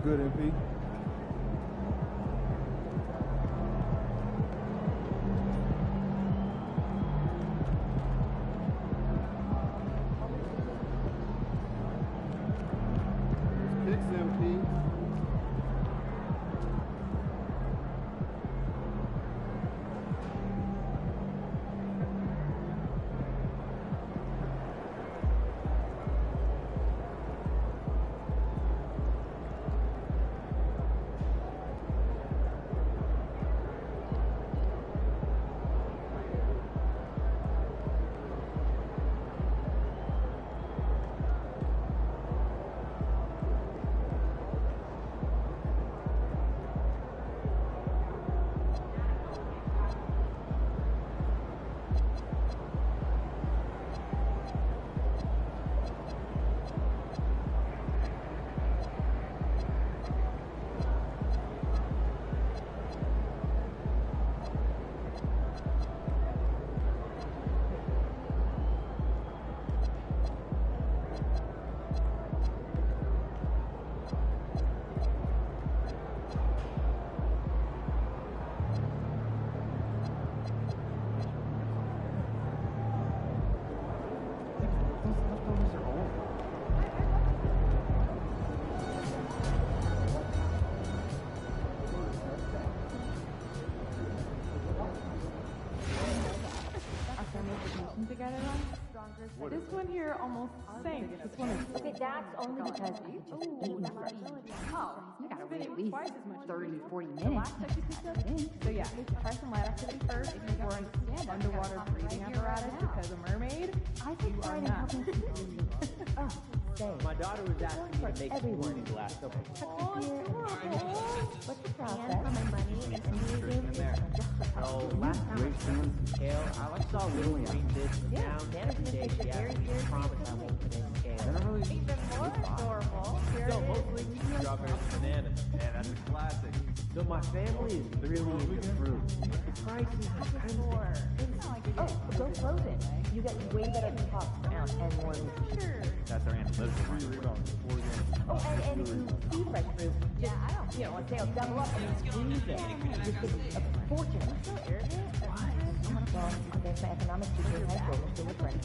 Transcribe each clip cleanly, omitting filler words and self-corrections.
good, MP? Fix MP. This one here almost sank. This one is okay, that's only because you just eaten fresh. Oh, you gotta wait at least 30, 40 minutes. So yeah, try some light activity first. If you were an underwater breathing apparatus because a mermaid, I think you are trying not. helping people. Oh, say. My daughter was asking me to make Everyone. morning glass. So What's the process? For my money and in America. So last time I spent some kale, I saw Little Green Dish down every day. She asked me to promise I won't put any kale. Even more adorable. So mostly strawberries and bananas. Yeah, that's a classic. So my family is really into fruit. The price is Oh, go frozen. You get way better cost per ounce and more nutrition. That's our Aunt Elizabeth. Oh, and if you see fresh fruit, just, on sale, double up and squeeze it. Just get a fortune. I'm so arrogant. Well, there's my economics teacher in high school, Mr. Whitburn.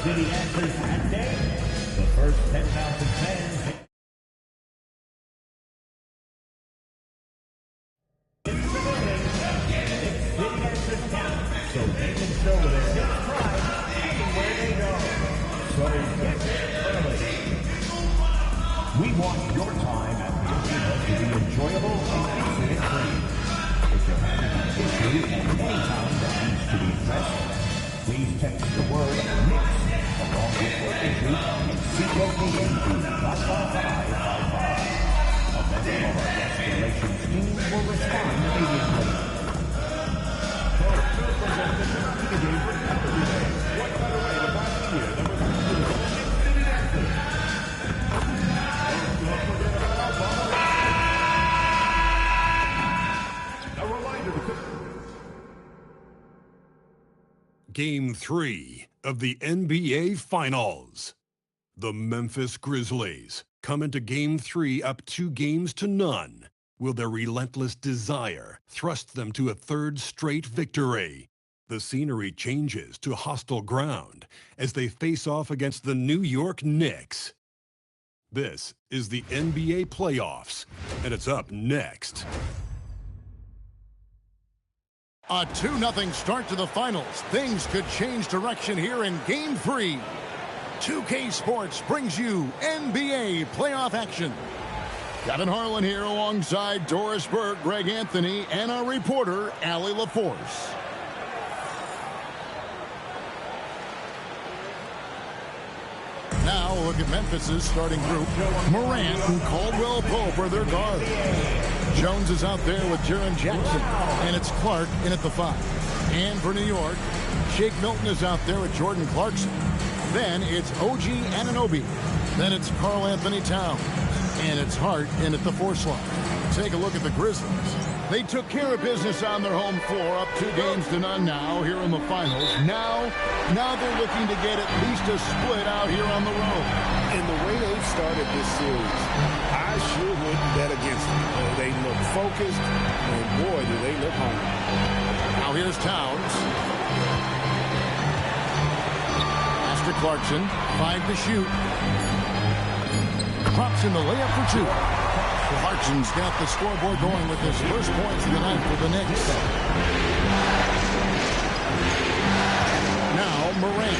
City answers that day. The first 10,000 fans. It's the morning. City answers count. So they can show their sixth pride anywhere they go. So get there early. We want your time at the arena to be enjoyable and incident-free. If you're having an issue at any time that needs to be addressed, please text the word MIX along with your issue and seek location to 55555. A member of our guest relations team will respond immediately. What better way to volunteer than with City Dancers? A reminder to... Game 3. of the NBA Finals. The Memphis Grizzlies come into Game 3 up 2-0. Will their relentless desire thrust them to a third straight victory? The scenery changes to hostile ground as they face off against the New York Knicks. This is the NBA playoffs, and it's up next. A 2-0 start to the finals. Things could change direction here in Game 3. 2K Sports brings you NBA playoff action. Kevin Harlan here alongside Doris Burke, Greg Anthony, and our reporter, Allie LaForce. Now look at Memphis's starting group. Morant and Caldwell Pope are their guards. Jones is out there with Jaren Jackson, and it's Clark in at the 5. And for New York, Shake Milton is out there with Jordan Clarkson. Then it's OG Anunoby. Then it's Karl Anthony Towns. And it's Hart in at the 4 slot. Take a look at the Grizzlies. They took care of business on their home floor, up 2-0 now here in the finals. Now they're looking to get at least a split out here on the road. And the way they've started this series, I sure wouldn't bet against them. They look focused, and boy, do they look hungry. Now here's Towns. Pastor Clarkson, 5 to shoot. Pops in the layup for 2. Clarkson's got the scoreboard going with his first points of the night for the Knicks. Now Morant.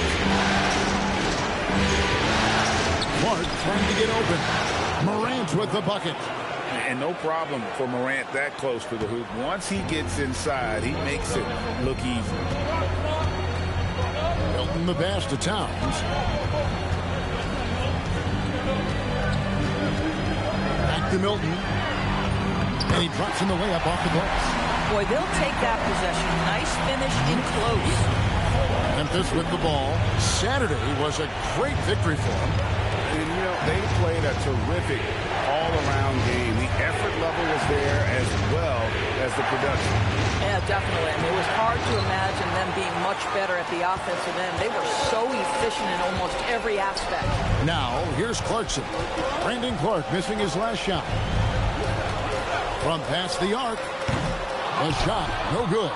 Clark trying to get open. Morant with the bucket. And no problem for Morant that close to the hoop. Once he gets inside, he makes it look easy. Milton the pass to Towns. Back to Milton. And he drops in the layup off the glass. Boy, they'll take that possession. Nice finish in close. Memphis with the ball. Saturday was a great victory for them. And, you know, they played a terrific all-around game. The effort level was there as well as the production. Yeah, definitely. I mean, it was hard to imagine them being much better at the offensive end. They were so efficient in almost every aspect. Now, here's Clarkson. Brandon Clark missing his last shot. From past the arc. A shot, no good.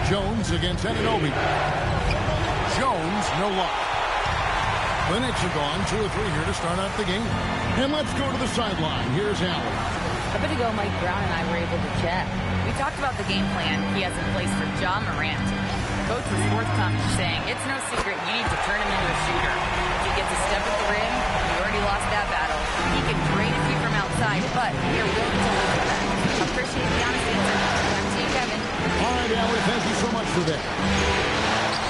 Jones against Anunoby. Jones, no luck. The Knicks are gone 2 or 3 here to start out the game. And let's go to the sideline. Here's Allen. A bit ago, Mike Brown and I were able to chat. We talked about the game plan he has in place for Ja Morant. The coach was forthcoming, saying it's no secret you need to turn him into a shooter. If he gets a step at the rim, he already lost that battle. He can drain a few from outside, but we are willing to live with that. Appreciate the honest answer. Back to you, Kevin. All right, Allen, thank you so much for that.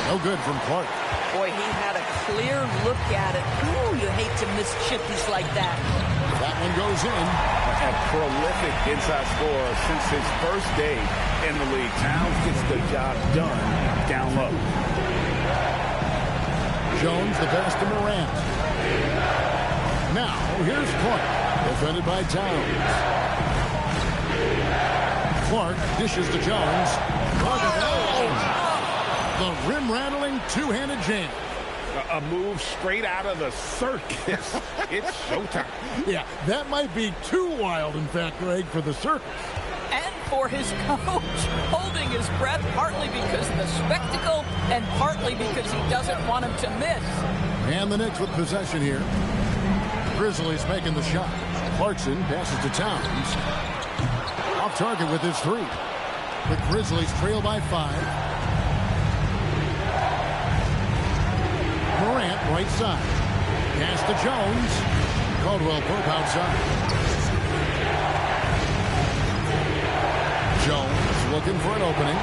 No good from Clark. Boy, he had a clear look at it. Ooh, you hate to miss chippies like that. That one goes in. A prolific inside scorer since his first day in the league. Towns gets the job done down low. Jones, the pass to Morant. Now, here's Clark, defended by Towns. Clark dishes to Jones. The rim-rattling two-handed jam. A move straight out of the circus. It's showtime. Yeah, that might be too wild, in fact, Greg, for the circus. And for his coach, holding his breath, partly because of the spectacle and partly because he doesn't want him to miss. And the Knicks with possession here. Grizzlies making the shot. Clarkson passes to Towns. Off target with his 3. The Grizzlies trail by 5. Morant, right side. Pass to Jones. Caldwell Pope outside. Jones looking for an opening.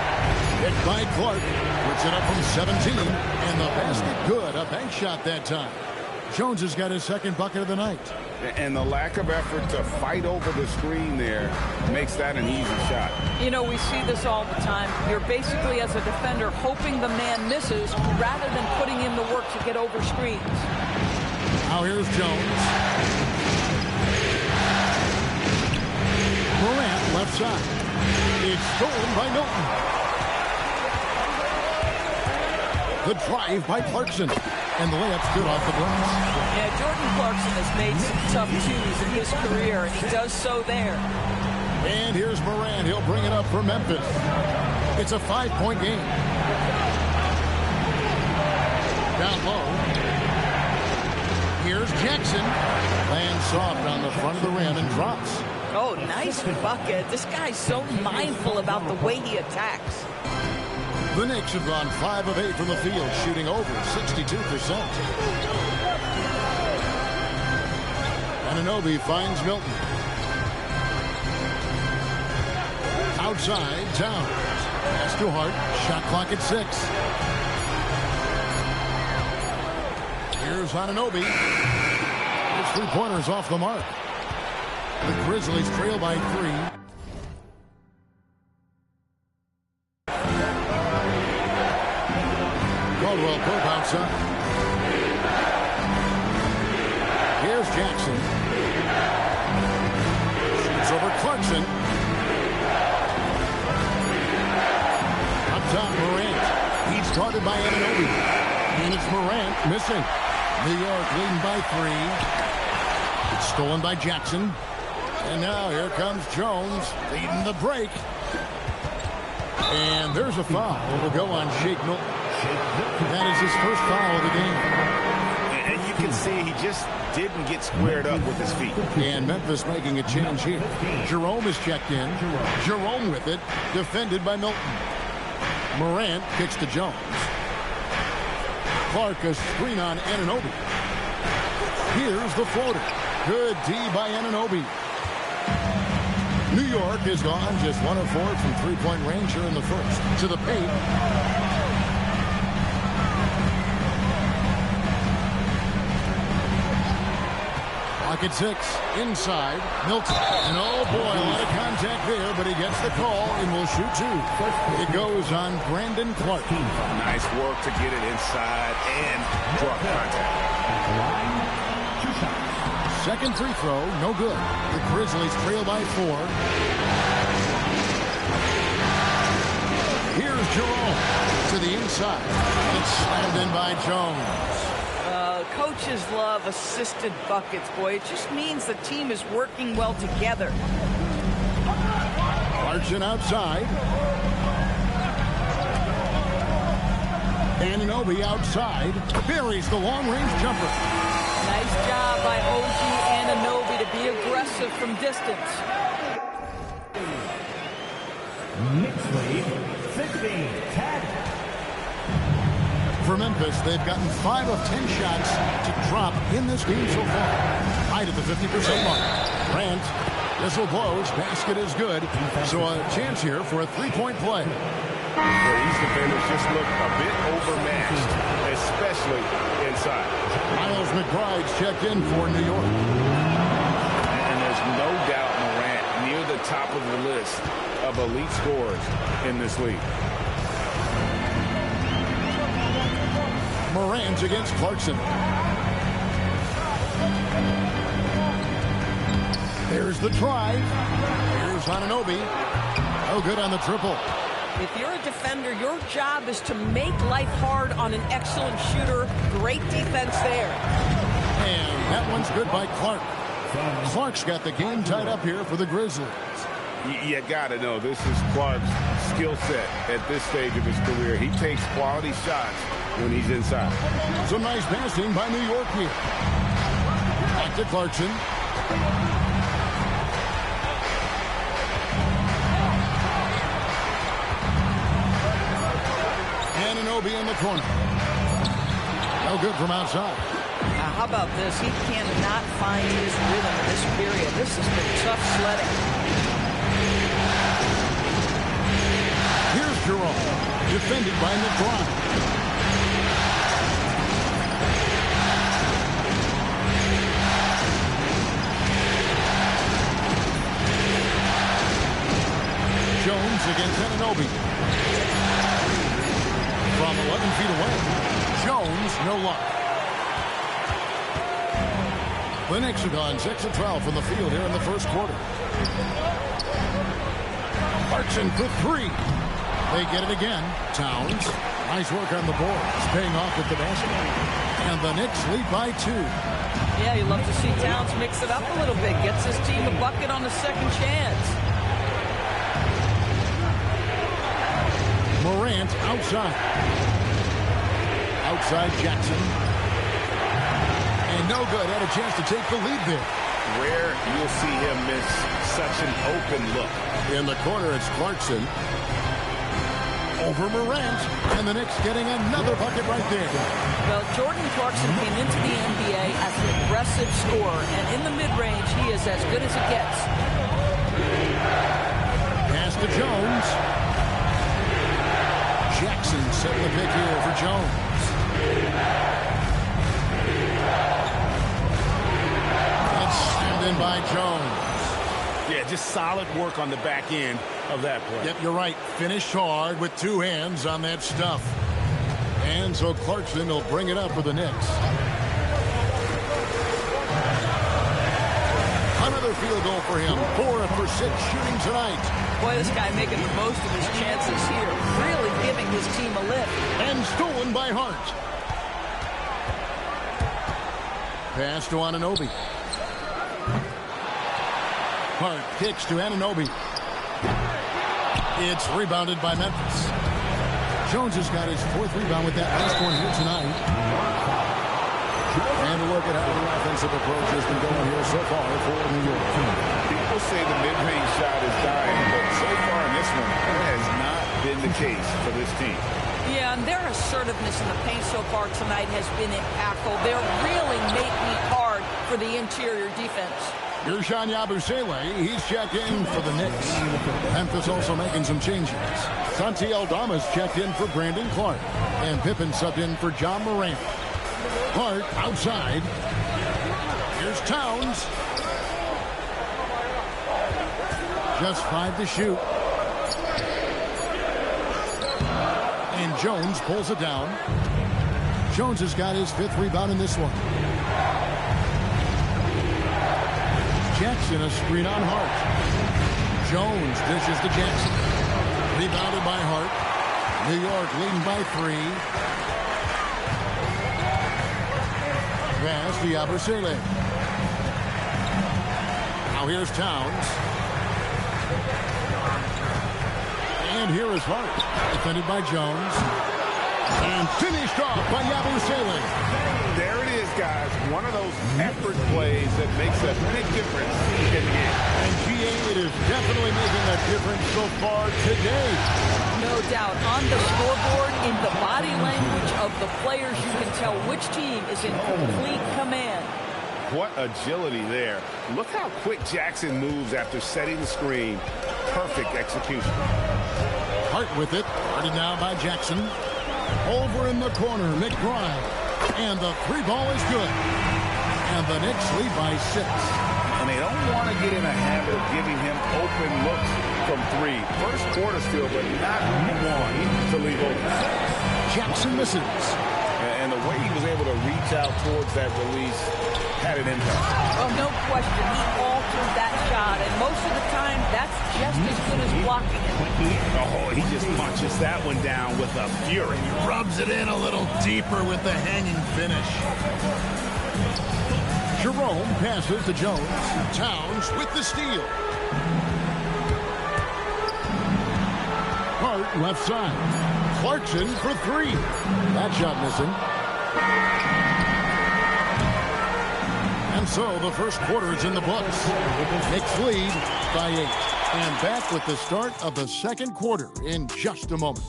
Hit by Clark. Puts it up from 17. And the basket good. A bank shot that time. Jones has got his second bucket of the night. And the lack of effort to fight over the screen there makes that an easy shot. You know, we see this all the time. You're basically, as a defender, hoping the man misses rather than putting in the work to get over screens. Now here's Jones. Morant, left side. It's stolen by Milton. The drive by Clarkson. And the layup's good off the glass. Yeah, Jordan Clarkson has made some tough twos in his career, and he does so there. And here's Morant. He'll bring it up for Memphis. It's a 5-point game. Down low. Here's Jackson. Lands soft on the front of the rim and drops. Oh, nice bucket. This guy's so mindful about the way he attacks. The Knicks have gone 5 of 8 from the field, shooting over 62%. Anunoby finds Milton. Outside, Towns. Pass to Hart. Shot clock at 6. Here's Anunoby. His three-pointers off the mark. The Grizzlies trail by 3. Caldwell Pope outside. Here's Jackson. Shoots over Clarkson. Up top, Morant. He's guarded by Anunoby. And it's Morant missing. New York leading by 3. It's stolen by Jackson. And now here comes Jones leading the break. And there's a foul. It will go on Shake Milton. That is his first foul of the game. And you can see he just didn't get squared up with his feet. And Memphis making a change here. Jerome is checked in. Jerome with it. Defended by Milton. Morant kicks to Jones. Clark a screen on Anunoby. Here's the floater. Good D by Anunoby. New York is gone just 1 of 4 from three-point range here in the first. To the paint. Pocket 6. Inside. Milton. And oh boy, a lot of contact there, but he gets the call and will shoot 2. It goes on Brandon Clark. Nice work to get it inside and drop contact. Second free throw, no good. The Grizzlies trail by 4. Here's Jerome to the inside. It's slammed in by Jones. Coaches love assisted buckets, boy. It just means the team is working well together. Clarkson outside. Anunoby outside. Buries the long-range jumper. Nice job by OG Anunoby to be aggressive from distance. Knicks lead 16-10. For Memphis, they've gotten 5 of 10 shots to drop in this game so far. Right at the 50% mark. Grant, whistle blows, basket is good. So a chance here for a 3-point play. Well, these defenders just look a bit overmatched, especially inside. Miles McBride's checked in for New York. And there's no doubt Morant near the top of the list of elite scorers in this league. Morant against Clarkson. There's the drive. Here's Anunoby. No good on the triple. If you're a defender, your job is to make life hard on an excellent shooter. Great defense there. And that one's good by Clark. Clark's got the game tied up here for the Grizzlies. You got to know, this is Clark's skill set at this stage of his career. He takes quality shots when he's inside. Some nice passing by New York here. Back to Clarkson. Anunoby in the corner. No good from outside. How about this? He cannot find his rhythm in this period. This has been tough sledding. Here's Jerome. Defended by McBride. Jones against Anunoby. From 11 feet away. Jones, no luck. The Knicks are gone 6 of 12 from the field here in the first quarter. Clarkson for 3. They get it again. Towns. Nice work on the boards. Paying off with the basket. And the Knicks lead by 2. Yeah, you love to see Towns mix it up a little bit. Gets his team a bucket on the second chance. Morant outside. Outside Jackson. And no good. Had a chance to take the lead there. Rare you'll see him miss such an open look. In the corner, it's Clarkson. Over Morant. And the Knicks getting another bucket right there. Well, Jordan Clarkson came into the NBA as an aggressive scorer. And in the mid-range, he is as good as it gets. Pass to Jones. Jackson setting the pick here for Jones. It's slammed in by Jones. Yeah, just solid work on the back end of that play. Yep, you're right. Finished hard with 2 hands on that stuff. And so Clarkson will bring it up for the Knicks. Another field goal for him. 4 for 6 shooting tonight. Boy, this guy making the most of his chances here. Really giving his team a lift. And stolen by Hart. Pass to Anunoby. Hart kicks to Anunoby. It's rebounded by Memphis. Jones has got his 4th rebound with that last one here tonight. And a look at how the offensive approach has been going here so far for New York. People say the mid-range shot is dying, but so far in this one, that has not been the case for this team. Yeah, and their assertiveness in the paint so far tonight has been impactful. They're really making it hard for the interior defense. Ersan Yabusele, he's checked in for the Knicks. Memphis also making some changes. Santi Aldama's checked in for Brandon Clark. And Pippen subbed in for John Morant. Clark outside. Here's Towns. Just 5 to shoot. And Jones pulls it down. Jones has got his 5th rebound in this one. Jackson, a screen on Hart. Jones dishes to Jackson. Rebounded by Hart. New York leading by 3. Pass to Yabusele. Now here's Towns. And here is Hart. Defended by Jones. And finished off by Yabusele. There it is, guys. One of those effort plays that makes a big difference in the game. And GA, it is definitely making a difference so far today. No doubt. On the scoreboard, in the body language of the players, you can tell which team is in complete command. What agility there. Look how quick Jackson moves after setting the screen. Perfect execution. Hart with it. Guarded now by Jackson. Over in the corner, McBride. And the 3 ball is good. And the Knicks lead by 6. And they don't want to get in a habit of giving him open looks from 3. First quarter still, but not one to leave open. Jackson misses. And the way he was able to reach out towards that release had an impact. Oh, no question. He altered that shot, and most of the time, that's just as good as blocking it. Oh, he just punches that one down with a fury. He rubs it in a little deeper with the hanging finish. Jerome passes to Jones. Towns with the steal. Hart left side. Clarkson for 3. That shot missing. And so the first quarter is in the books. Knicks lead by 8. And back with the start of the second quarter in just a moment.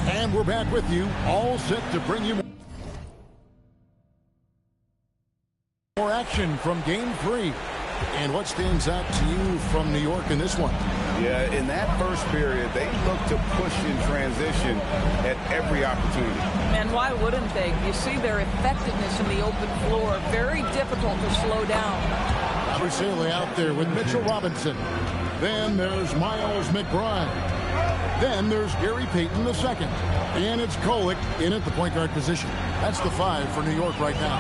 And we're back with you, all set to bring you more action from Game 3. And what stands out to you from New York in this one? Yeah, in that first period, they looked to push in transition at every opportunity. And why wouldn't they? You see their effectiveness in the open floor. Very difficult to slow down. Yabusele out there with Mitchell Robinson. Then there's Miles McBride. Then there's Gary Payton II. And it's Kolek in at the point guard position. That's the 5 for New York right now.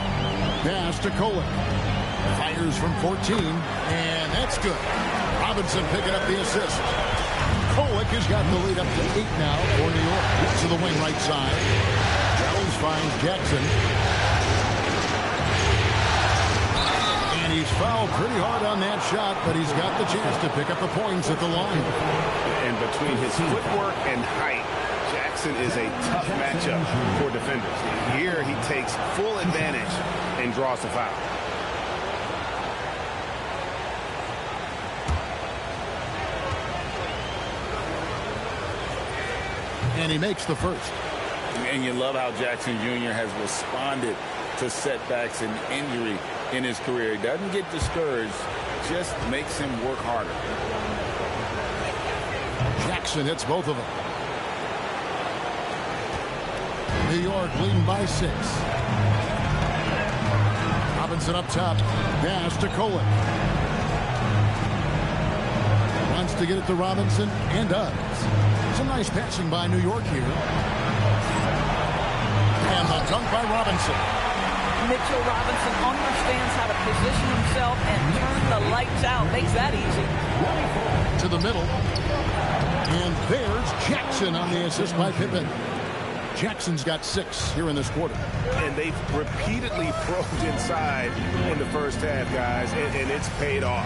Pass to Kolek. Fires from 14, and that's good. Robinson picking up the assist. Kolek has got the lead up to 8 now for New York. To the wing right side. Jones finds Jackson. And he's fouled pretty hard on that shot, but he's got the chance to pick up the points at the line. And between his footwork and height, Jackson is a tough matchup for defenders. Here he takes full advantage and draws the foul. And he makes the first. And you love how Jackson Jr. has responded to setbacks and injury in his career. He doesn't get discouraged, just makes him work harder. Jackson hits both of them. New York leading by 6. Robinson up top. Pass to Kolek. Wants to get it to Robinson, and does. Some nice passing by New York here. And the dunk by Robinson. Mitchell Robinson understands how to position himself and turn the lights out. Makes that easy. To the middle. And there's Jackson on the assist by Pippen. Jackson's got 6 here in this quarter. And they've repeatedly probed inside in the first half, guys, and it's paid off.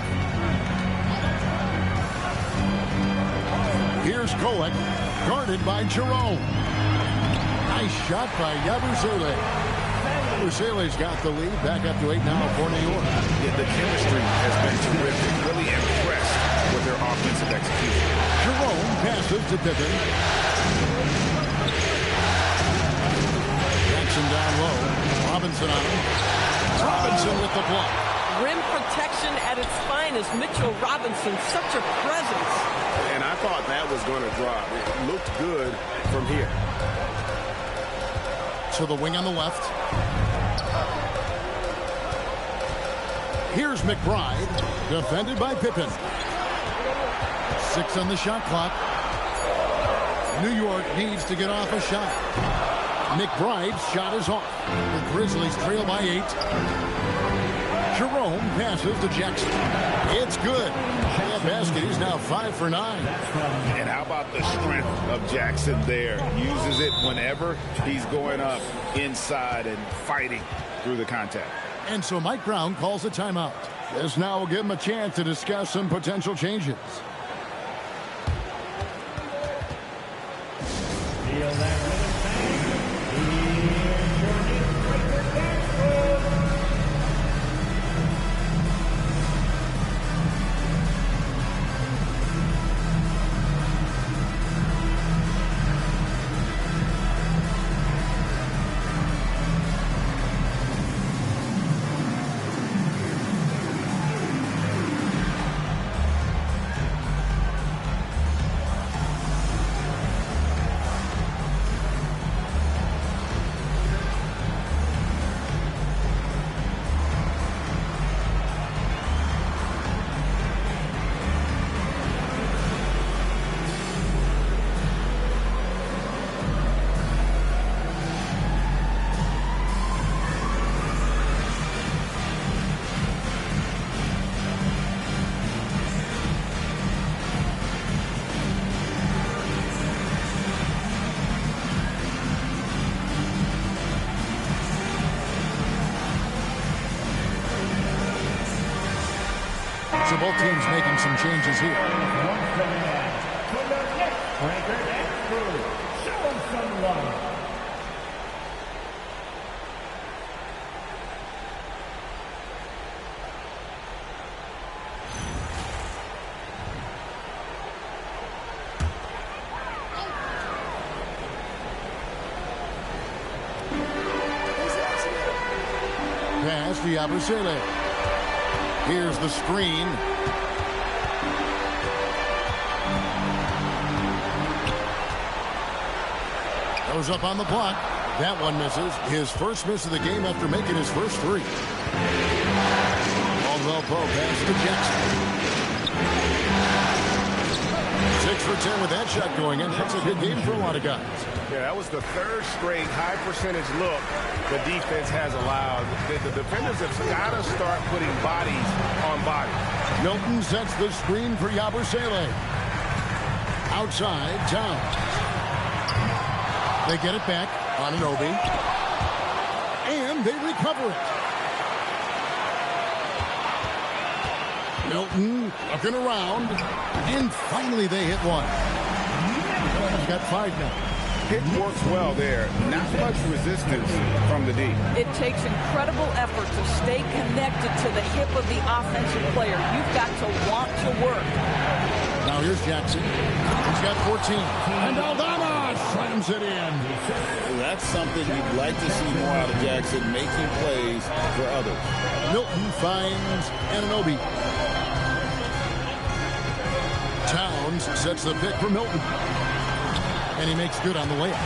Here's Kolek, guarded by Jerome. Nice shot by Yabusele. Yabusele's got the lead, back up to 8 now for New York. Yeah, the chemistry has been terrific. Really impressed with their offensive execution. Jerome passes to Pippen. Jackson down low. Robinson on him. Robinson with the block. Rim protection at its finest. Mitchell Robinson, such a presence. And I thought that was going to drop. It looked good from here. To the wing on the left. Here's McBride, defended by Pippen. 6 on the shot clock. New York needs to get off a shot. McBride's shot is off. The Grizzlies trail by 8. Jerome passes to Jackson. It's good. That basket, he's now 5 for 9. And how about the strength of Jackson there? Uses it whenever he's going up inside and fighting through the contact. And so Mike Brown calls a timeout. This now will give him a chance to discuss some potential changes. Feel that rhythm bang. Here's your new breaker dance move. So both teams making some changes here. Once again, to the next breaker dance move. Show them some love. Pass to Yabusele. Here's the screen. Goes up on the block. That one misses. His first miss of the game after making his first 3. Caldwell Pope pass to Jackson. 6 for 10 with that shot going in. That's a good game for a lot of guys. Yeah, that was the third straight high percentage look the defense has allowed. The defenders have got to start putting bodies on bodies. Milton sets the screen for Yabusele. Outside, Towns. They get it back on Anunoby. And they recover it. Milton looking around. And finally they hit one. He's got 5 now. Hit works well there. Not much resistance from the D. It takes incredible effort to stay connected to the hip of the offensive player. You've got to want to work. Now here's Jackson. He's got 14. And Aldama slams it in. That's something you'd like to see more out of Jackson, making plays for others. Milton finds Anunoby. Towns sets the pick for Milton. And he makes good on the layup.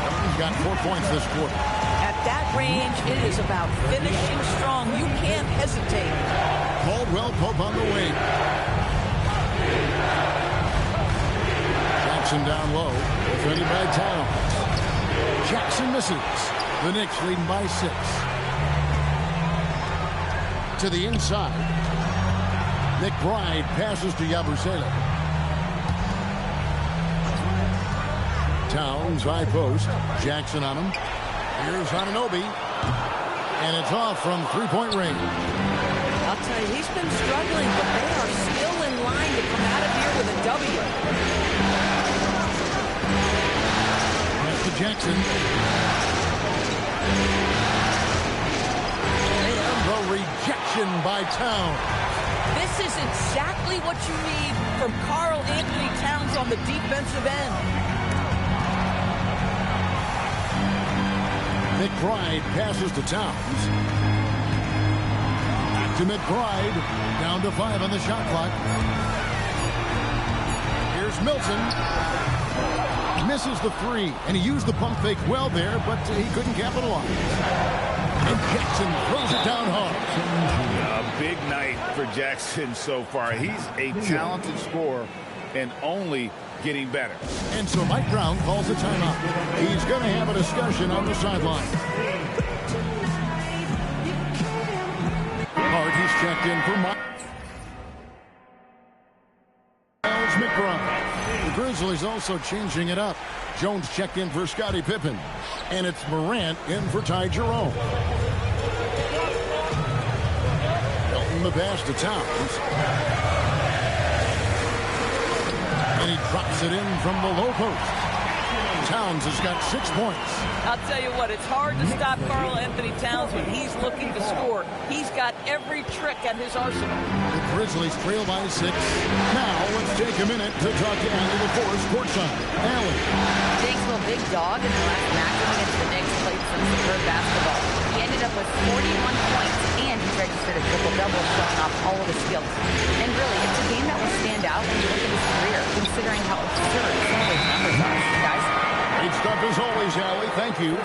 Milton's got 4 points this quarter. At that range, it is about finishing strong. You can't hesitate. Caldwell Pope on the wing. Jackson down low. Defended by Towns. Jackson misses. The Knicks leading by 6. To the inside. McBride passes to Yabusele. Towns, high post. Jackson on him. Here's Anunoby. And it's off from three-point range. I'll tell you, he's been struggling, but they are still in line to come out of here with a W. Pass to Jackson. And the rejection by Towns. This is exactly what you need from Karl Anthony Towns on the defensive end. McBride passes to Towns. Back to McBride. Down to 5 on the shot clock. Here's Milton. Misses the 3. And he used the pump fake well there, but he couldn't capitalize. And Jackson throws it down hard. A big night for Jackson so far. He's a talented scorer and only getting better. And so Mike Brown calls a timeout. He's going to have a discussion on the sideline. Hart, he's checked in for Miles McBride. The Grizzlies also changing it up. Jones checked in for Scottie Pippen. And it's Morant in for Ty Jerome. Milton the pass to Towns. And he drops it in from the low post. Towns has got 6 points. I'll tell you what, it's hard to stop Karl Anthony Towns when he's looking to score. He's got every trick at his arsenal. The Grizzlies trail by 6. Now let's take a minute to talk to Allie LaForce courtside. Allie. Jake's little big dog in the last matchup against the Knicks played some superb basketball. He ended up with 41 points and he registered a triple-double showing off all of his skills. And really, it's a game that will stand out when you look at his career, considering how absurd some of his numbers are. Guys? Great stuff as always, Allie. Thank you.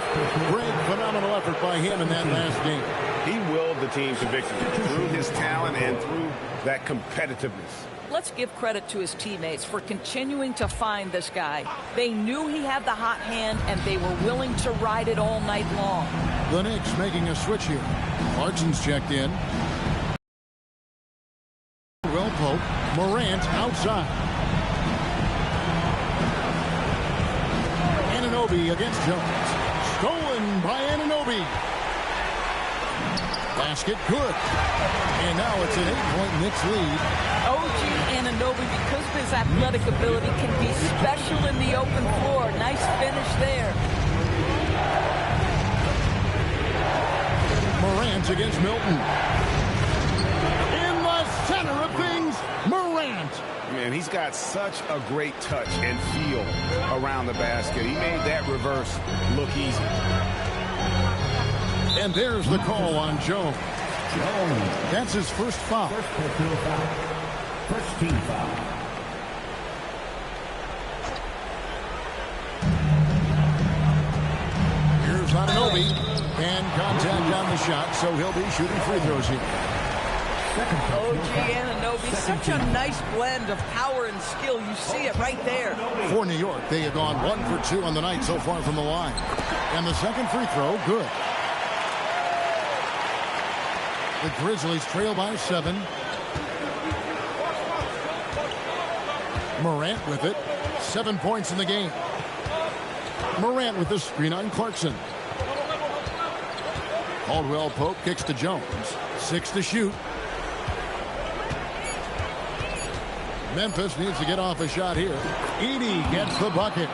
Great, phenomenal effort by him in that last game. He willed the team to victory through his talent and through that competitiveness. Let's give credit to his teammates for continuing to find this guy. They knew he had the hot hand, and they were willing to ride it all night long. The Knicks making a switch here. Clarkson's checked in. Well, Pope. Morant outside. Anunoby against Jones. Stolen by Anunoby. Basket good. And now it's an 8-point Knicks lead. OG Anunoby, because of his athletic ability, can be special in the open floor. Nice finish there. Morant against Milton. In the center of things, Morant. Man, he's got such a great touch and feel around the basket. He made that reverse look easy. And there's the call on Jones. That's his first foul. First team foul. Here's Anunoby. And contact on the shot, so he'll be shooting free throws here. OG Anunoby Toby. Such a nice blend of power and skill. You see it right there. For New York, they have gone 1 for 2 on the night so far from the line. And the second free throw, good. The Grizzlies trail by 7. Morant with it. 7 points in the game. Morant with the screen on Clarkson. Caldwell Pope kicks to Jones. 6 to shoot. Memphis needs to get off a shot here. Edey gets the bucket.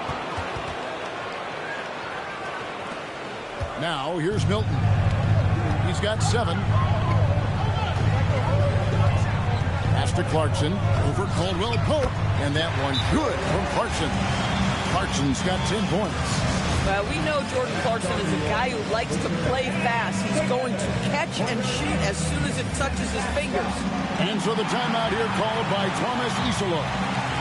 Now here's Milton. He's got 7. Pass to Clarkson. Over Caldwell Pope. And that one good from Clarkson. Clarkson's got 10 points. Well, we know Jordan Clarkson is a guy who likes to play fast. He's going to catch and shoot as soon as it touches his fingers. And so the timeout here called by Thomas Isola.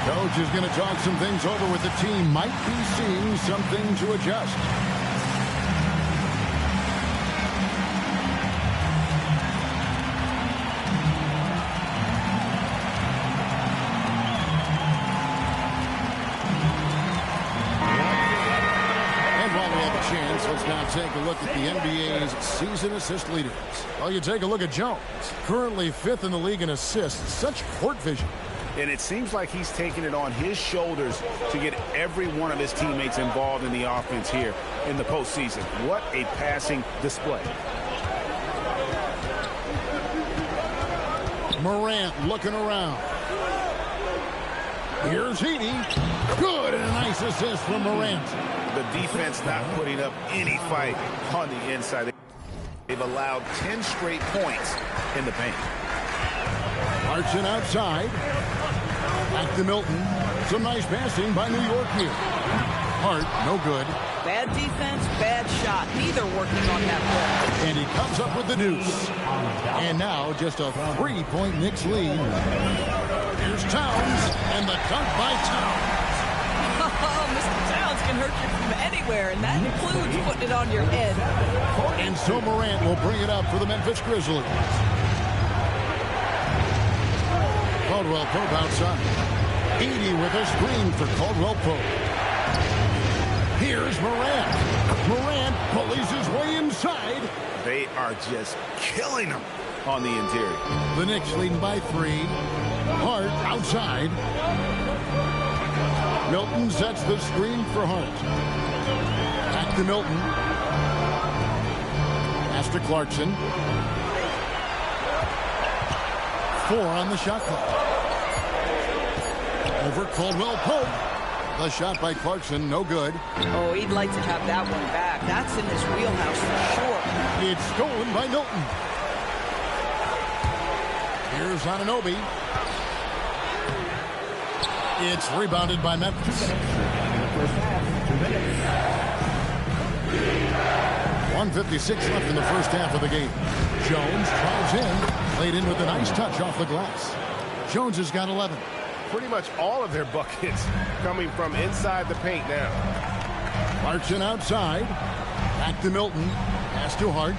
Coach is going to talk some things over with the team. Might be seeing something to adjust. Let's now take a look at the NBA's season assist leaders. Well, you take a look at Jones, currently 5th in the league in assists. Such court vision. And it seems like he's taking it on his shoulders to get every one of his teammates involved in the offense here in the postseason. What a passing display. Morant looking around. Here's Edey. Good, and a nice assist from Morant. The defense not putting up any fight on the inside. They've allowed 10 straight points in the paint. Clarkson outside. Back to Milton. Some nice passing by New York here. Hart, no good. Bad defense, bad shot. Neither working on that ball. And he comes up with the deuce. And now just a 3-point Knicks lead. Here's Towns, and the dunk by Towns. Oh, Mr. Towns can hurt you from anywhere, and that includes putting it on your head. And so Morant will bring it up for the Memphis Grizzlies. Caldwell Pope outside. Edey with a screen for Caldwell Pope. Here's Morant. Morant bullies his way inside. They are just killing him on the interior. The Knicks leading by 3. Hart outside. Milton sets the screen for Hart. Back to Milton. Pass to Clarkson. 4 on the shot clock. Over Caldwell Pope. The shot by Clarkson, no good. Oh, he'd like to have that one back. That's in his wheelhouse for sure. It's stolen by Milton. Here's Anunoby. It's rebounded by Memphis. 1:56 left in the first half of the game. Jones drives in, played in with a nice touch off the glass. Jones has got 11. Pretty much all of their buckets coming from inside the paint now. Clarkson outside. Back to Milton. Pass to Hart.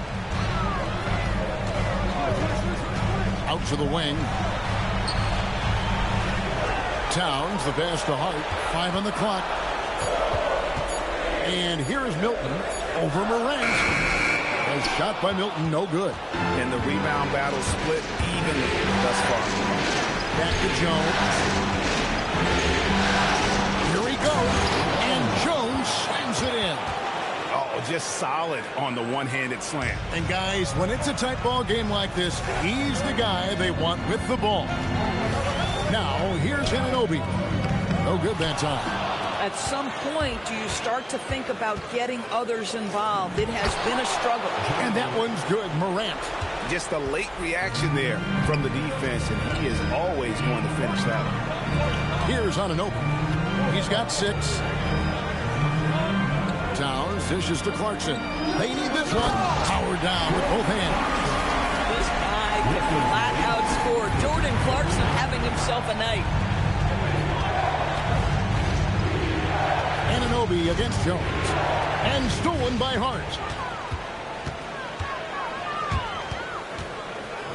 Out to the wing. Towns, the pass to Hart. 5 on the clock. And here is Milton over Morant. A shot by Milton, no good. And the rebound battle split evenly thus far. Back to Jones. Here he goes. And Jones slams it in. Oh, just solid on the one-handed slam. And guys, when it's a tight ball game like this, he's the guy they want with the ball. Now, here's Anunoby. No good that time. At some point, do you start to think about getting others involved? It has been a struggle. And that one's good. Morant. Just a late reaction there from the defense, and he is always going to finish that one. Here's Anunoby. He's got 6. Towns dishes to Clarkson. They need this one. Powered down with both hands. This guy can flat out score. Jordan Clarkson having himself a night. Anunoby against Jones. And stolen by Hart.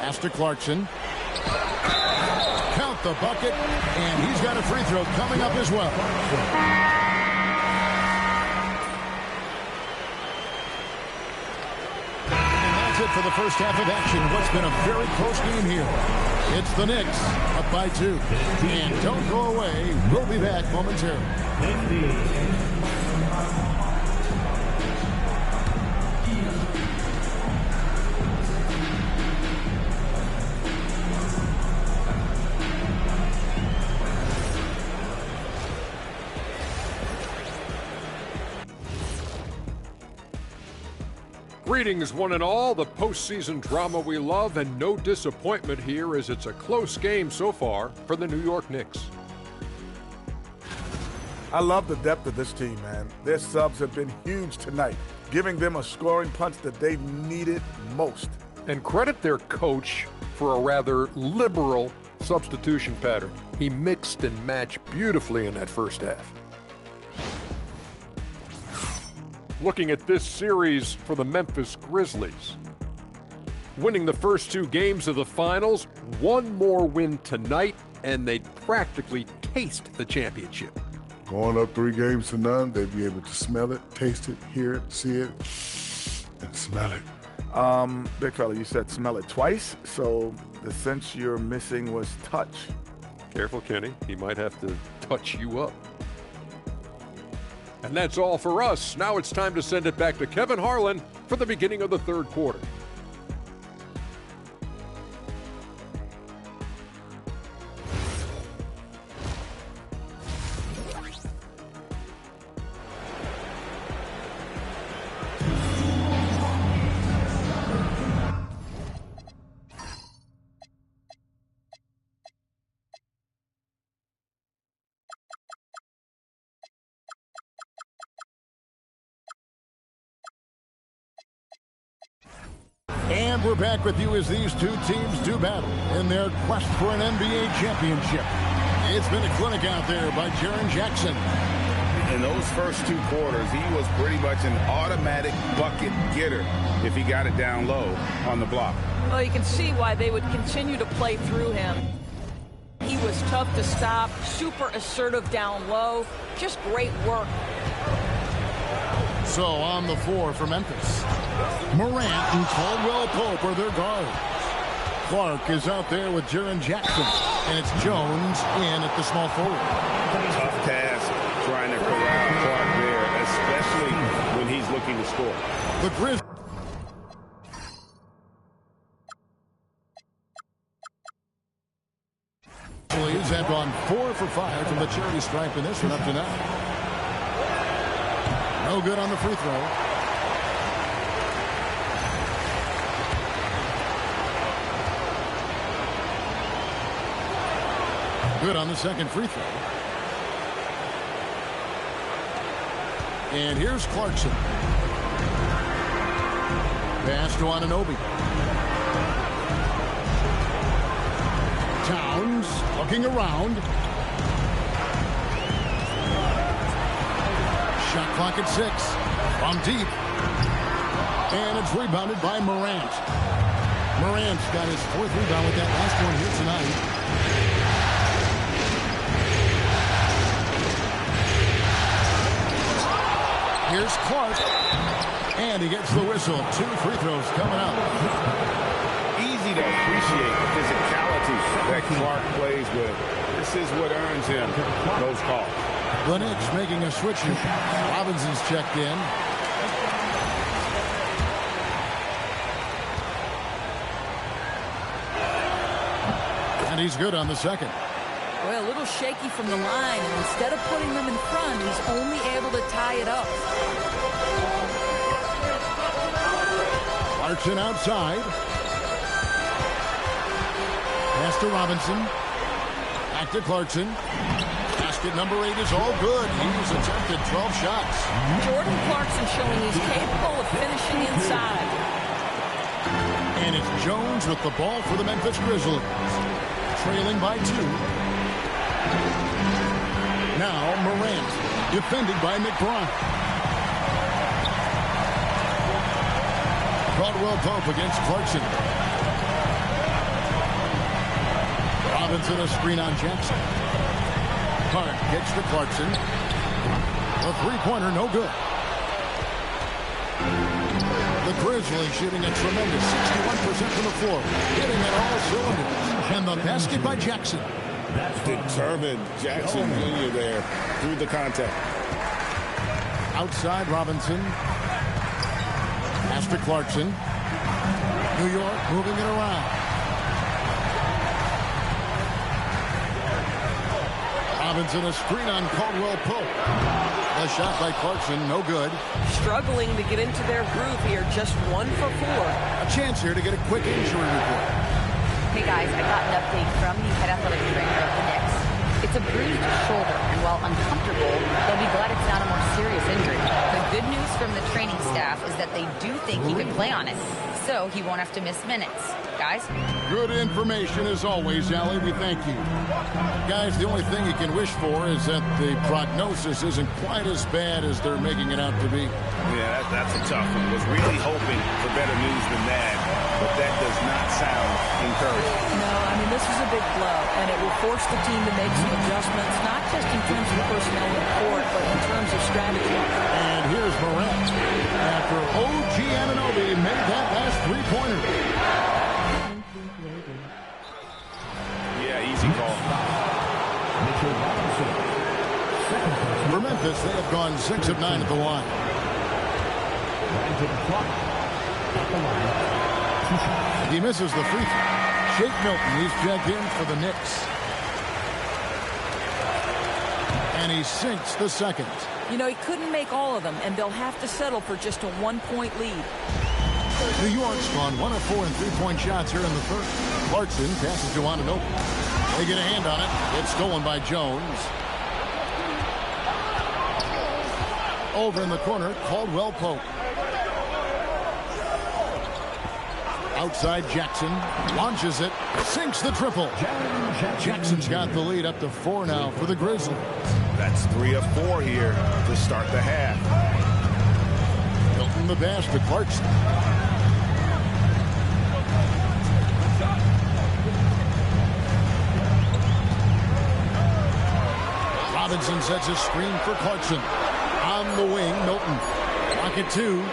Pass to Clarkson. the bucket, and he's got a free throw coming up as well. And that's it for the first half of action. What's been a very close game here. It's the Knicks up by 2. And don't go away. We'll be back momentarily. Greetings, one and all. The postseason drama we love, and no disappointment here as it's a close game so far for the New York Knicks. I love the depth of this team, man. Their subs have been huge tonight, giving them a scoring punch that they've needed most. And credit their coach for a rather liberal substitution pattern. He mixed and matched beautifully in that first half. Looking at this series for the Memphis Grizzlies. Winning the first 2 games of the finals, one more win tonight, and they'd practically taste the championship. Going up 3 games to none, they'd be able to smell it, taste it, hear it, see it, and smell it. Big fella, you said smell it twice, so the sense you're missing was touch. Careful, Kenny. He might have to touch you up. And that's all for us. Now it's time to send it back to Kevin Harlan for the beginning of the third quarter. And we're back with you as these 2 teams do battle in their quest for an NBA championship. It's been a clinic out there by Jaren Jackson. In those first 2 quarters, he was pretty much an automatic bucket getter if he got it down low on the block. Well, you can see why they would continue to play through him. He was tough to stop, super assertive down low, just great work. So on the floor for Memphis, Morant and Caldwell Pope are their guards. Clark is out there with Jaren Jackson, and it's Jones in at the small forward. Tough task trying to corral Clark there, especially when he's looking to score. The Grizzlies have gone 4 for 5 from the charity stripe in this one up to now. No good on the free throw. Good on the second free throw. And here's Clarkson. Pass to Anunoby. Towns looking around. Shot clock at 6. From deep. And it's rebounded by Morant. Morant's got his 4th rebound with that last one here tonight. Here's Clark. And he gets the whistle. 2 free throws coming up. Easy to appreciate the physicality that Clark plays with. This is what earns him those calls. The Knicks making a switch. Robinson's checked in. And he's good on the second. Well, a little shaky from the line, and instead of putting them in front, he's only able to tie it up. Clarkson outside. Pass to Robinson. Back to Clarkson. Basket number 8 is all good. He's attempted 12 shots. Jordan Clarkson showing he's capable of finishing inside. And it's Jones with the ball for the Memphis Grizzlies. Trailing by 2. Now Morant, defended by McBride. Caldwell Pope against Clarkson. Robinson a screen on Jackson. Clark gets to Clarkson. The three-pointer, no good. The Grizzlies shooting a tremendous 61% from the floor, hitting at all cylinders. And the basket by Jackson. Determined Jackson Jr. there through the contact. Outside Robinson. Pass to Clarkson. New York moving it around. Robinson a screen on Caldwell Pope. A shot by Clarkson, no good. Struggling to get into their groove here, just 1 for 4. A chance here to get a quick injury report. Hey guys, I got an update from the head athletic trainer of the Knicks. It's a bruised shoulder, and while uncomfortable, they'll be glad it's not a more serious injury. The good news from the training staff is that they do think he could play on it, so he won't have to miss minutes. Guys? Good information as always, Allie. We thank you. Guys, the only thing you can wish for is that the prognosis isn't quite as bad as they're making it out to be. Yeah, that's a tough one. Was really hoping for better news than that, but that does not sound encouraging. No, I mean, this is a big blow, and it will force the team to make some adjustments, not just in terms of personnel in the court, but in terms of strategy. And here's Morant after OG Anunoby made that last three-pointer. Yeah, easy call. For Memphis, they have gone 6 of 9 at the line. He misses the free throw. Shake Milton, he's checked in for the Knicks. And he sinks the second. You know, he couldn't make all of them, and they'll have to settle for just a 1-point lead. New York's gone 1 of 4 in three-point shots here in the third. Clarkson passes to Anunoby. They get a hand on it. It's stolen by Jones. Over in the corner, Caldwell Pope. Outside Jackson, launches it, sinks the triple. Jackson's got the lead up to 4 now for the Grizzlies. That's 3 of 4 here to start the half. Milton the pass to Clarkson. Robinson sets a screen for Clarkson. On the wing, Milton. Pocket 2.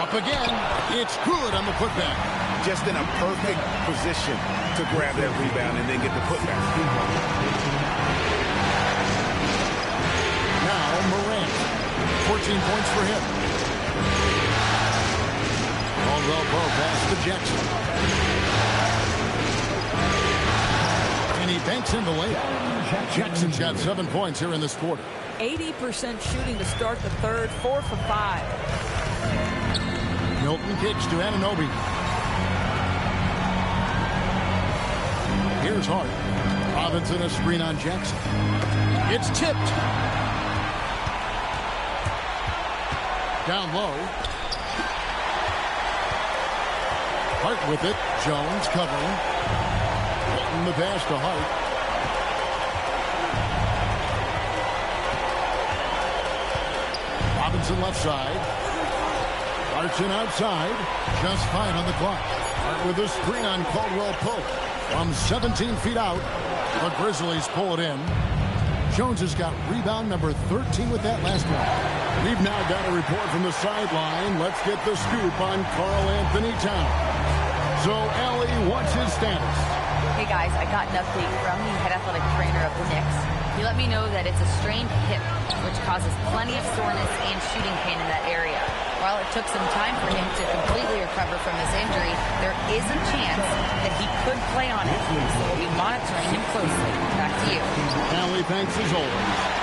Up again. It's good on the putback. Just in a perfect position to grab that rebound and then get the putback. Now Morant. 14 points for him. Caldwell Pope pass to Jackson. And he banks in the layup. Jackson's got 7 points here in this quarter. 80% shooting to start the third, 4 for 5. Milton kicks to Anunoby. Here's Hart. Robinson a screen on Jackson. It's tipped. Down low. Hart with it. Jones covering. Milton the pass to Hart. Robinson left side. Clarkson outside. Just 5 on the clock. Hart with a screen on Caldwell Pope. From 17 feet out, the Grizzlies pull it in. Jones has got rebound number 13 with that last one. We've now got a report from the sideline. Let's get the scoop on Karl Anthony Towns. So, Allie, what's his status? Hey guys, I got an update from the head athletic trainer of the Knicks. He let me know that it's a strained hip, which causes plenty of soreness and shooting pain in that area. While it took some time for him to completely recover from his injury, there is a chance that he could play on it, so we'll be monitoring him closely. Back to you. Allie, thanks as always.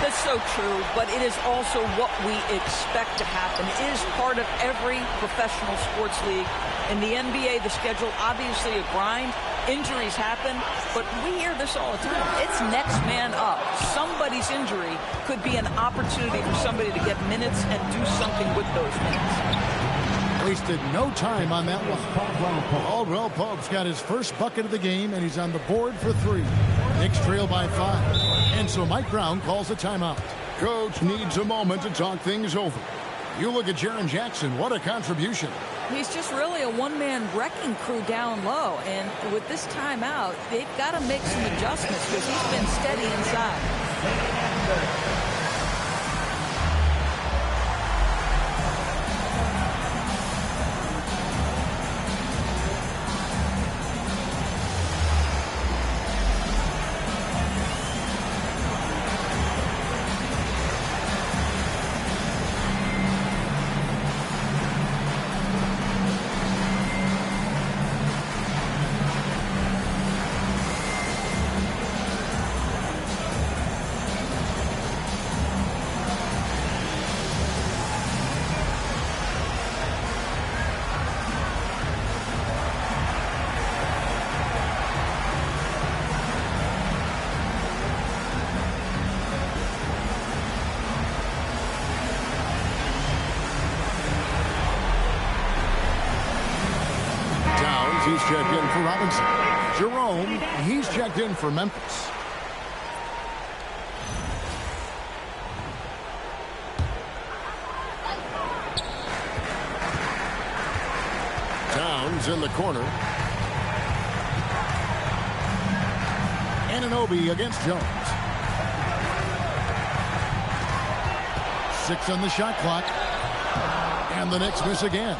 That's so true, but it is also what we expect to happen. It is part of every professional sports league. In the NBA, the schedule, obviously a grind. Injuries happen, but we hear this all the time. It's next man up. Somebody's injury could be an opportunity for somebody to get minutes and do something with those minutes. Wasted no time on that one. Caldwell Pope's got his first bucket of the game, and he's on the board for 3. Knicks trail by 5. And so Mike Brown calls a timeout. Coach needs a moment to talk things over. You look at Jaren Jackson. What a contribution. He's just really a one-man wrecking crew down low. And with this timeout, they've got to make some adjustments because he's been steady inside. He's checked in for Robinson. Jerome, he's checked in for Memphis. Towns in the corner. Anunoby against Jones. 6 on the shot clock. And the Knicks miss again.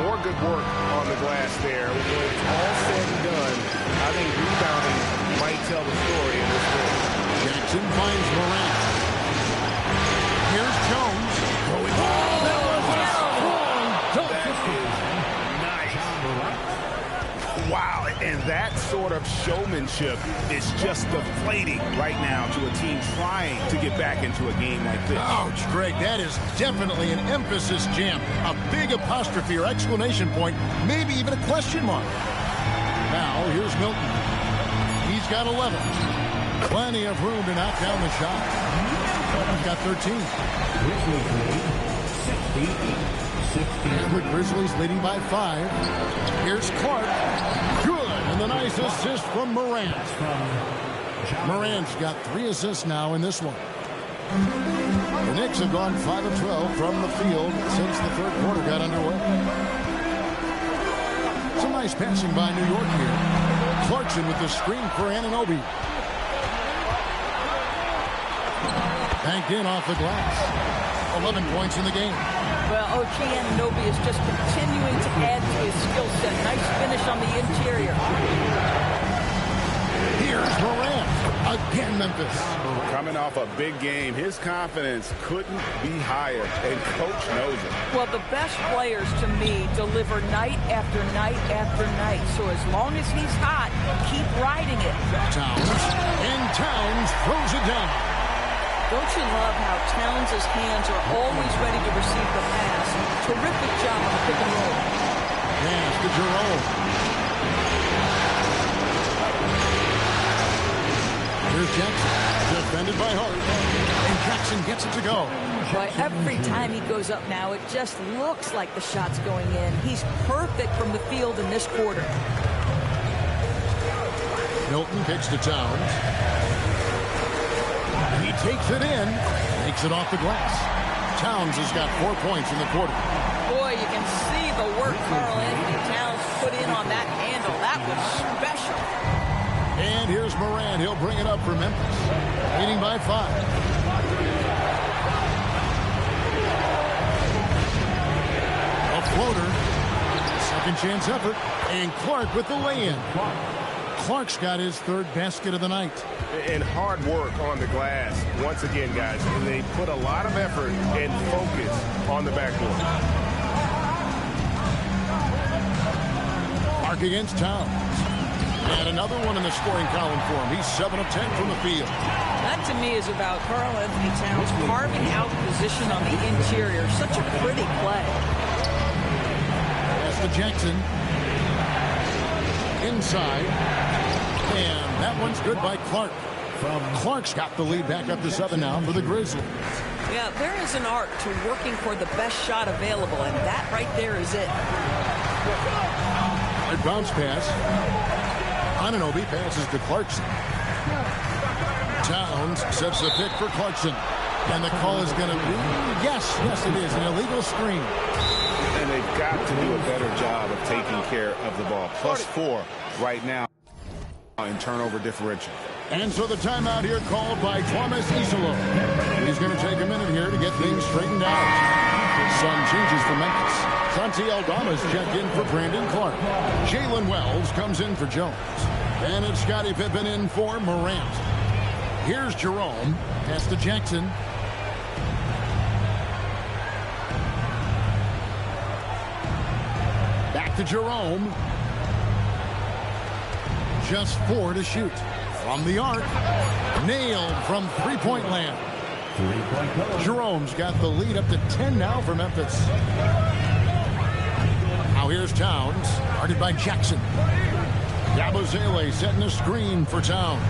More good work on the glass there. When it's all said and done, I think rebounding might tell the story in this game. Jackson finds Morant. Here's Jones. Going that was a strong dunk. Nice. Wow, and that sort of showmanship is just deflating right now to a team trying to get back into a game like this. Ouch, Greg, that is definitely an emphasis jam. A big apostrophe or exclamation point, maybe even a question mark. Now, here's Milton. He's got 11. Plenty of room to knock down the shot. He's got 13. And the Grizzlies leading by 5. Here's Clark. Good. And the nice assist from Morant. Morant's got 3 assists now in this one. The Knicks have gone 5 of 12 from the field since the third quarter got underway. Some nice passing by New York here. Clarkson with the screen for Anunoby. Banked in off the glass. 11 points in the game. Well, OG Anunoby is just continuing to add to his skill set. Nice finish on the interior. Here's Morant. Again, Memphis. Coming off a big game, his confidence couldn't be higher, and Coach knows it. Well, the best players, to me, deliver night after night after night. So as long as he's hot, keep riding it. Towns. And Towns throws it down. Don't you love how Towns' hands are always ready to receive the pass? Terrific job on the pick and roll. Pass to Jerome. Here's Jackson, defended by Hart. And Jackson gets it to go. But every time he goes up now, it just looks like the shot's going in. He's perfect from the field in this quarter. Milton kicks to Towns. He takes it in, makes it off the glass. Towns has got 4 points in the quarter. Boy, you can see the work Karl Anthony Towns put in on that handle. That was special. And here's Morant. He'll bring it up for Memphis. Leading by 5. A floater. Second chance effort. And Clark with the lay-in. Clark's got his 3rd basket of the night. And hard work on the glass. Once again, guys, they put a lot of effort and focus on the backboard. Clark against Towns. And another one in the scoring column for him. He's 7 of 10 from the field. That, to me, is about Karl Anthony Towns carving out position on the interior. Such a pretty play. Pass to Jackson. Inside. And that one's good by Clark. Clark's got the lead back up to 7 now for the Grizzlies. Yeah, there is an art to working for the best shot available, and that right there is it. A bounce pass. Anunoby passes to Clarkson. Towns sets the pick for Clarkson. And the call is going to be, yes, it is, an illegal screen. And they've got to do a better job of taking care of the ball. +4 right now in turnover differential. And so the timeout here called by Thomas Isolo. He's going to take a minute here to get things straightened out. Some changes for Memphis. Santi Aldama's checked in for Brandon Clark. Jalen Wells comes in for Jones. And it's Scottie Pippen in for Morant. Here's Jerome. Pass to Jackson. Back to Jerome. Just 4 to shoot. From the arc. Nailed from three-point land. Jerome's got the lead up to 10 now for Memphis. Now here's Towns. Guarded by Jackson. Yabusele setting a screen for Towns.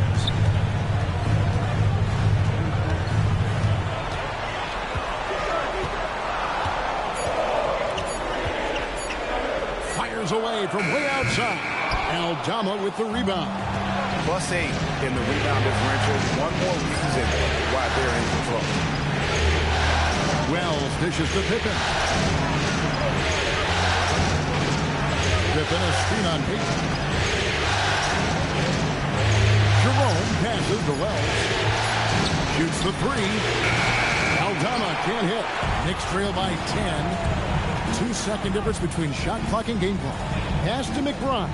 Fires away from way outside. Aldama with the rebound. +8 in the rebound differential. One more reason why they're in control. Wells dishes to Pippen. Pippen a screen on Payton. Jerome passes to Wells. Shoots the three. Aldama can't hit. Knicks trail by 10. 2-second difference between shot clock and game clock. Pass to McBride.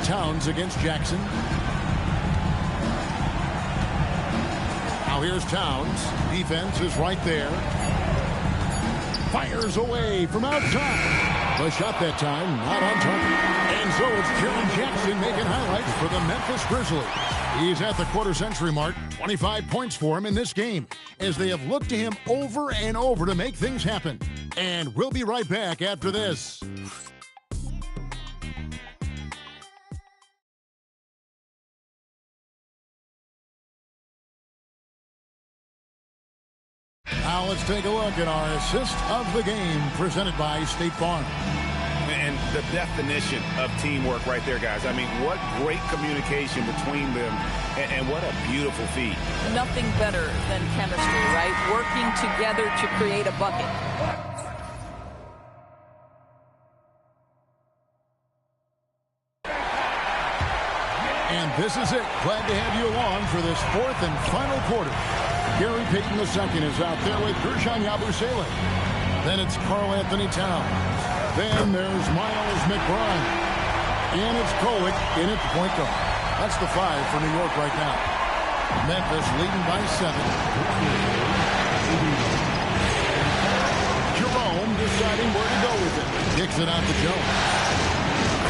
Towns against Jackson. Now here's Towns. Defense is right there. Fires away from outside. The shot that time, not on target. And so it's Jaren Jackson making highlights for the Memphis Grizzlies. He's at the quarter-century mark. 25 points for him in this game as they have looked to him over and over to make things happen. And we'll be right back after this. Now let's take a look at our assist of the game presented by State Farm. And the definition of teamwork right there, guys. I mean, what great communication between them and what a beautiful feed. Nothing better than chemistry, right? Working together to create a bucket. And this is it. Glad to have you along for this fourth and final quarter. Gary Payton II is out there with Guerschon Yabusele. Then it's Karl Anthony Towns. Then there's Miles McBride. And it's Kolek in at the point guard. That's the 5 for New York right now. Memphis leading by 7. Jerome deciding where to go with it. Kicks it out to Jones.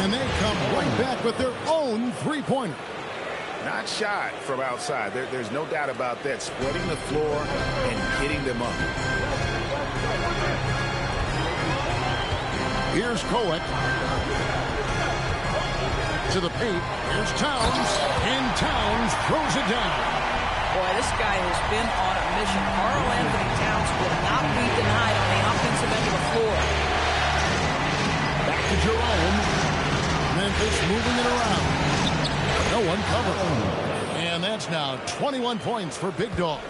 And they come right back with their own three-pointer. Not shot from outside. There's no doubt about that. Spreading the floor and hitting them up. Here's Kolek. To the paint. Here's Towns. And Towns throws it down. Boy, this guy has been on a mission. Karl Anthony Towns will not be denied on the offensive end of the floor. Back to Jerome. Memphis moving it around. No one covered. And that's now 21 points for Big Dog.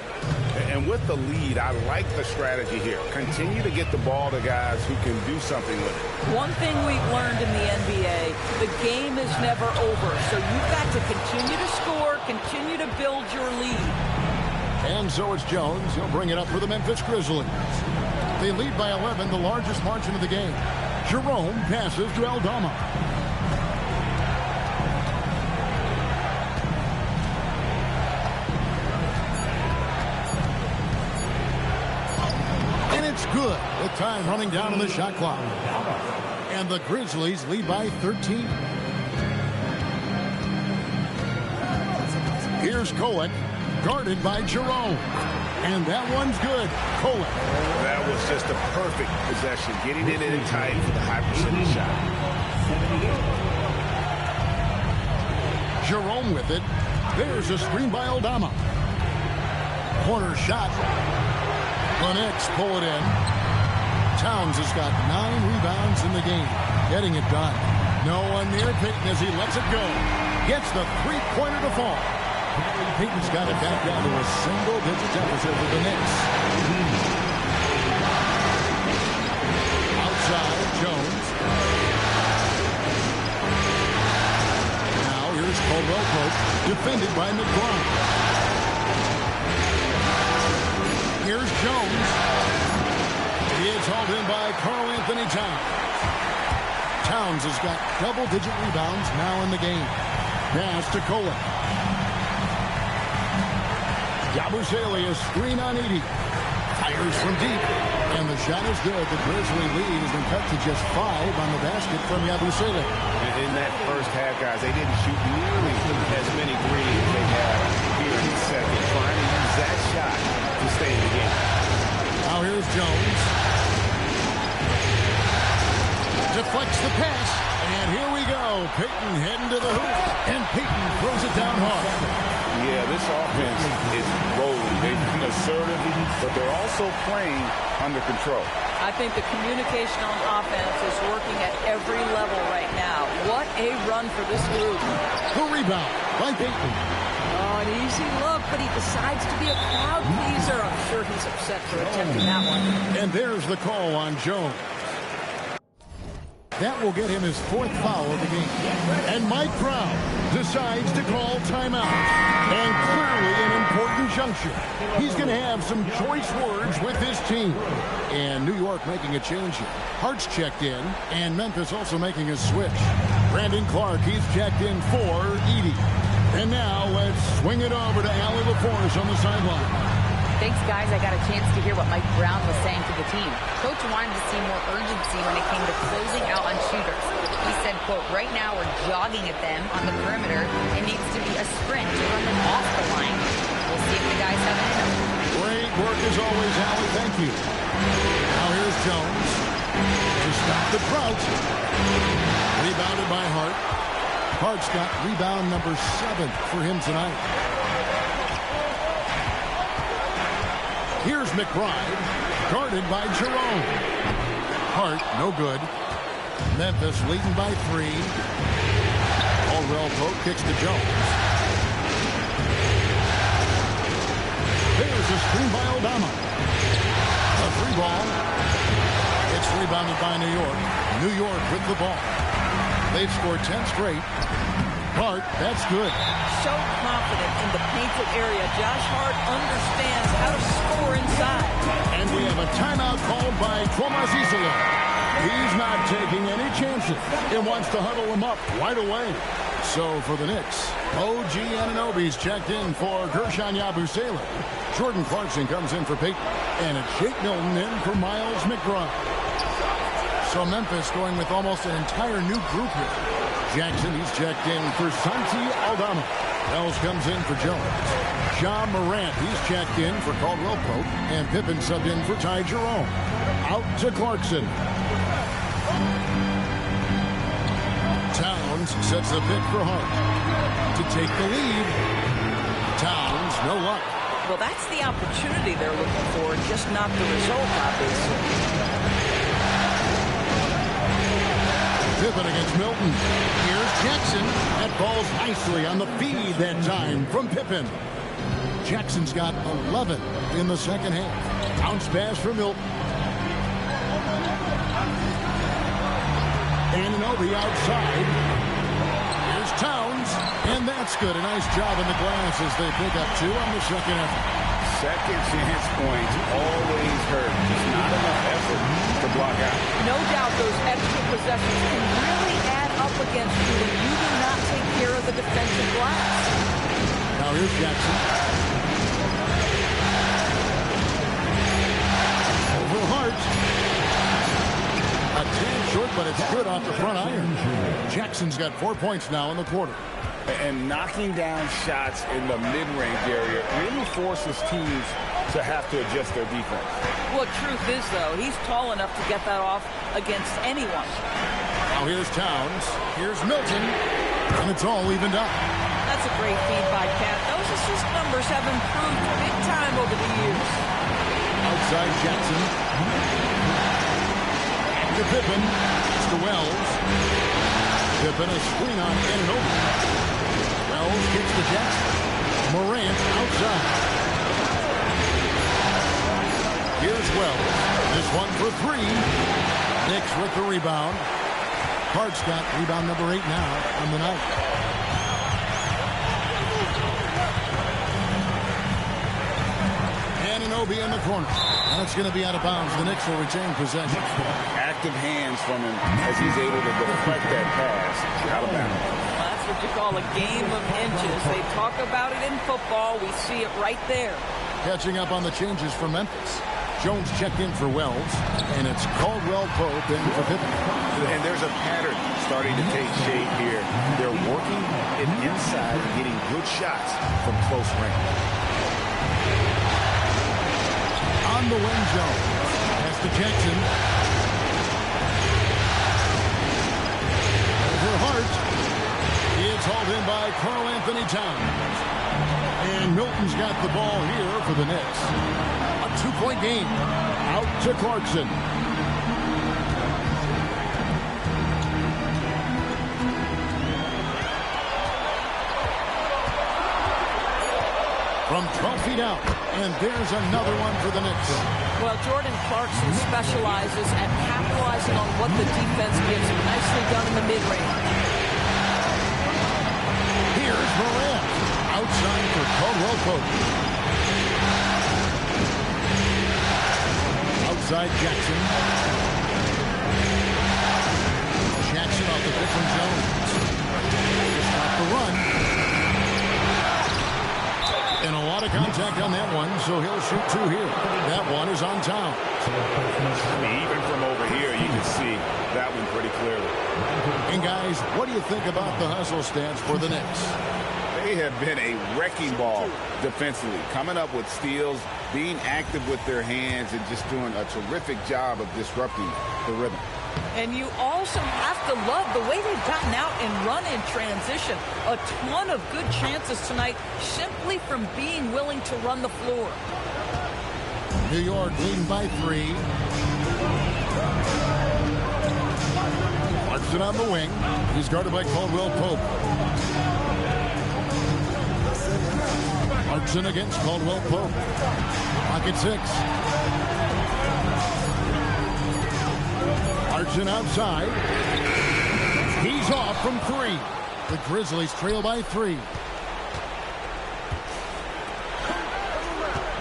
And with the lead, I like the strategy here. Continue to get the ball to guys who can do something with it. One thing we've learned in the NBA, the game is never over. So you've got to continue to score, continue to build your lead. And so it's Jones. He'll bring it up for the Memphis Grizzlies. They lead by 11, the largest margin of the game. Jerome passes to Aldama. Good, with time running down on the shot clock. And the Grizzlies lead by 13. Here's Kolek, guarded by Jerome. And that one's good. Kolek. That was just a perfect possession, getting it in tight for the high percentage shot. Jerome with it. There's a screen by Aldama. Corner shot. The Knicks pull it in. Towns has got 9 rebounds in the game. Getting it done. No one near Payton as he lets it go. Gets the three-pointer to fall. Peyton's got it back down to a single-digit deficit for the Knicks. Outside, Jones. Now here's Caldwell Pope, defended by McBride. Here's Jones. He is hauled in by Karl Anthony Towns. Towns has got double-digit rebounds now in the game. Pass to Kola. Yabusele, a screen on Edey. Fires from deep. And the shot is good. The Grizzly lead has been cut to just 5 on the basket from Yabusele. In that first half, guys, they didn't shoot nearly as many threes as they have here in the second. Trying to use that shot to stay in the game. Now here's Jones. Deflects the pass. And here we go. Peyton heading to the hoop. And Peyton throws it down hard. Yeah, this offense is rolling. They've been assertive, but they're also playing under control. I think the communication on offense is working at every level right now. What a run for this group. The rebound by Peyton. Oh, an easy look, but he decides to be a crowd pleaser. I'm sure he's upset for attempting that one. And there's the call on Jones. That will get him his 4th foul of the game. And Mike Brown decides to call timeout. And clearly an important juncture. He's going to have some choice words with his team. And New York making a change here. Hart's checked in, and Memphis also making a switch. Brandon Clark, he's checked in for Edey. And now let's swing it over to Allie LaForce on the sideline. Thanks, guys. I got a chance to hear what Mike Brown was saying to the team. Coach wanted to see more urgency when it came to closing out on shooters. He said, quote, right now we're jogging at them on the perimeter. It needs to be a sprint to run them off the line. We'll see if the guys have it in them. Great work as always, Allie. Thank you. Now here's Jones to stop the drought. Rebounded by Hart. Hart's got rebound number 7 for him tonight. Here's McBride, guarded by Jerome. Hart, no good. Memphis leading by 3. Caldwell Pope kicks to Jones. There's a screen by Aldama. A 3 ball. It's rebounded by New York. New York with the ball. They've scored 10 straight. Hart, that's good. So confident in the painted area. Josh Hart understands how to score inside. And we have a timeout called by Tomas Isolo. He's not taking any chances and wants to huddle him up right away. So for the Knicks, OG Anunoby's checked in for Gershon Yabusele. Jordan Clarkson comes in for Peyton. And it's Jake Milton in for Miles McBride. So Memphis going with almost an entire new group here. Jackson, he's checked in for Santi Aldama. Wells comes in for Jones. John Morant, he's checked in for Caldwell Pope. And Pippen subbed in for Ty Jerome. Out to Clarkson. Towns sets the pick for Hart to take the lead. Towns, no luck. Well, that's the opportunity they're looking for, just not the result, obviously. Pippen against Milton. Here's Jackson. That ball's nicely on the feed that time from Pippen. Jackson's got 11 in the second half. Bounce pass for Milton. Anunoby outside. Here's Towns. And that's good. A nice job in the glass as they pick up 2 on the second effort. Second chance points always hurt. Just not enough effort to block out. No doubt those extra possessions can really add up against you when you do not take care of the defensive glass. Now here's Jackson. Over Hart. A tad short, but it's good off the front iron. Jackson's got 4 points now in the quarter. And knocking down shots in the mid-range area really forces teams to have to adjust their defense. Well, truth is, though, he's tall enough to get that off against anyone. Now here's Towns. Here's Milton. And it's all evened up. That's a great feed by Cat. Those assist numbers have improved big time over the years. Outside Jackson. Back to Pippen. It's to Wells. Pippen a screen on Anunoby. Wells kicks to Jackson. Morant outside. Here's Wells. This one for three. Knicks with the rebound. Hart's got rebound number 8 now on the night. Anunoby in the corner. And it's going to be out of bounds. The Knicks will retain possession. Active hands from him as he's able to deflect that pass out of bounds. That's what you call a game of inches. They talk about it in football. We see it right there. Catching up on the changes for Memphis. Jones checked in for Wells, and it's Caldwell Pope in for Pippen. And there's a pattern starting to take shape here. They're working it inside and getting good shots from close range. On the wing, Jones. Pass to Jackson. Over Hart. It's hauled in by Karl Anthony Towns. And Milton's got the ball here for the Knicks. A 2-point game. Out to Clarkson. From 12 feet out. And there's another one for the Knicks. Well, Jordan Clarkson specializes at capitalizing on what the defense gives him. Nicely done in the mid-range. Here's Morant. Outside for Caldwell Pope. Outside Jackson. Jackson off the pick from Jones. Stop the run. And a lot of contact on that one, so he'll shoot 2 here. That one is on Towns. Even from over here, you can see that one pretty clearly. And guys, what do you think about the hustle stats for the Knicks? They have been a wrecking ball defensively, coming up with steals, being active with their hands, and just doing a terrific job of disrupting the rhythm. And you also have to love the way they've gotten out and run in transition. A ton of good chances tonight simply from being willing to run the floor. New York leading by 3. Clarkson on the wing. He's guarded by Caldwell Pope. Clarkson against Caldwell Pope. Pocket 6. Clarkson outside. He's off from 3. The Grizzlies trail by 3.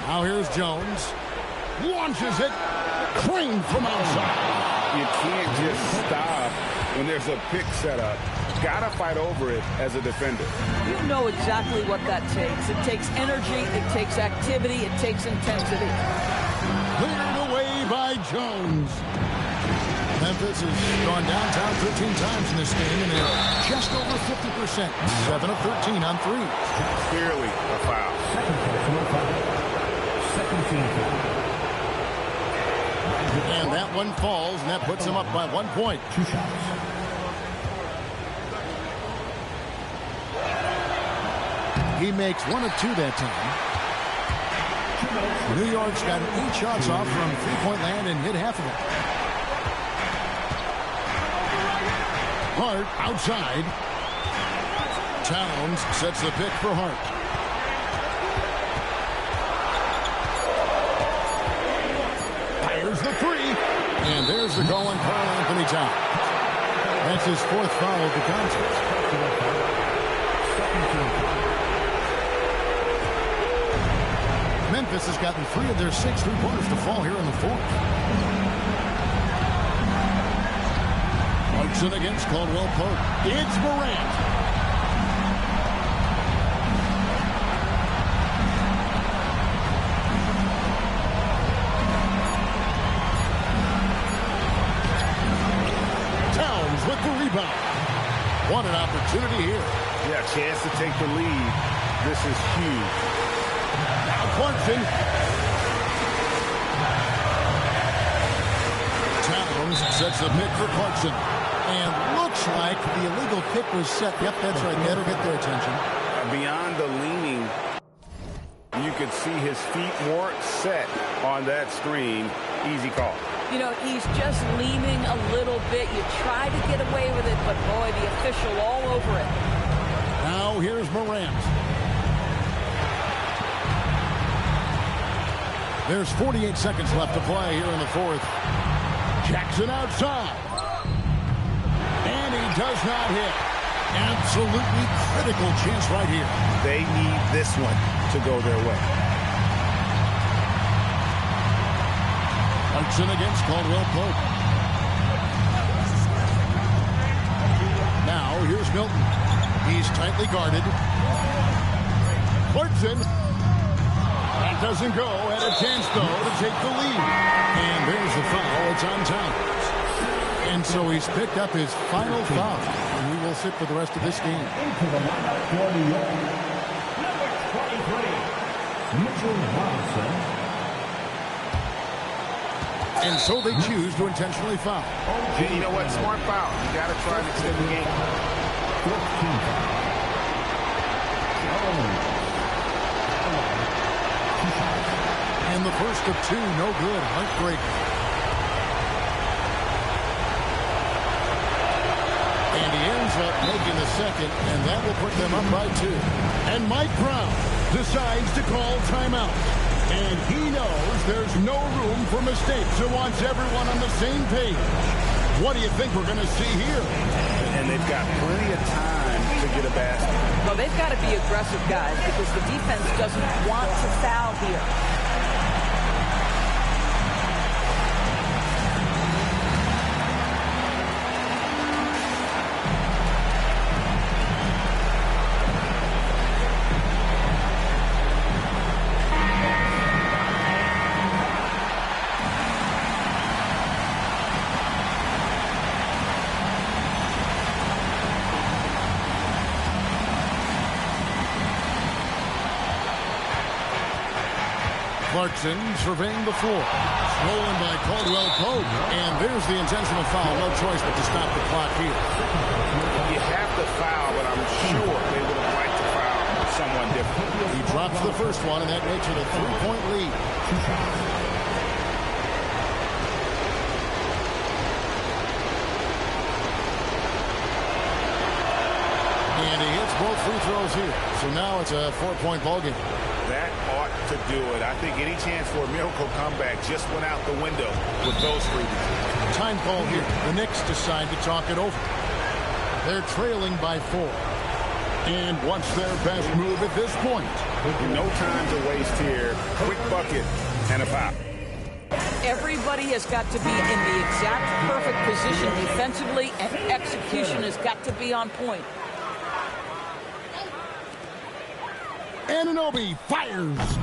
Now here's Jones. Launches it. Clean from outside. You can't just stop when there's a pick set up. Gotta fight over it as a defender. You know exactly what that takes. It takes energy, it takes activity, it takes intensity. Cleared away by Jones. Memphis has gone downtown 13 times in this game, and they're just over 50%. 7 of 13 on 3. Clearly a foul. Second team foul. And that one falls, and that puts them up by 1 point. 2 shots. He makes 1 of 2 that time. New York's got 8 shots off from 3-point land and hit half of it. Hart outside. Towns sets the pick for Hart. Fires the 3. And there's the goal on Karl Anthony Towns. That's his 4th foul of the contest. Memphis has gotten 3 of their 6 3-pointers to fall here in the 4th. Clarkson against Caldwell Pope. It's Morant. Towns with the rebound. What an opportunity here. Yeah, chance to take the lead. This is huge. Now Clarkson. Towns sets the pick for Clarkson. And looks like the illegal kick was set. Yep, that's right. That'll get their attention. Beyond the leaning, you could see his feet more set on that screen. Easy call. You know, he's just leaning a little bit. You try to get away with it, but boy, the official all over it. Now here's Morant. There's 48 seconds left to play here in the fourth. Jackson outside. And he does not hit. Absolutely critical chance right here. They need this one to go their way. Clarkson against Caldwell Pope. Now here's Milton. He's tightly guarded. Clarkson. That doesn't go. Had a chance, though, to take the lead. And there's the foul. It's on Towns. And so he's picked up his final foul. And he will sit for the rest of this game. Into the lineup for New York, number 23, Mitchell Robinson. And so they choose to intentionally foul. And you know what? Smart foul. You got to try to extend the game. 15 foul. And the first of two, no good. Heartbreaking. And he ends up making the second, and that will put them up by 2. And Mike Brown decides to call timeout. And he knows there's no room for mistakes. He wants everyone on the same page. What do you think we're going to see here? And they've got plenty of time to get a basket. Well, they've got to be aggressive, guys, because the defense doesn't want to foul here. Clarkson surveying the floor. Stolen by Caldwell Pope. And there's the intentional foul. No choice but to stop the clock here. You have to foul, but I'm sure they would have liked to foul someone different. He drops the first one, and that makes it a 3-point lead. And he hits both free throws here. So now it's a 4-point ballgame. That ought to do it. I think any chance for a miracle comeback just went out the window with those freebies. Time call here. The Knicks decide to talk it over. They're trailing by 4. And what's their best move at this point? No time to waste here. Quick bucket and a foul. Everybody has got to be in the exact perfect position defensively, and execution has got to be on point. Anunoby fires.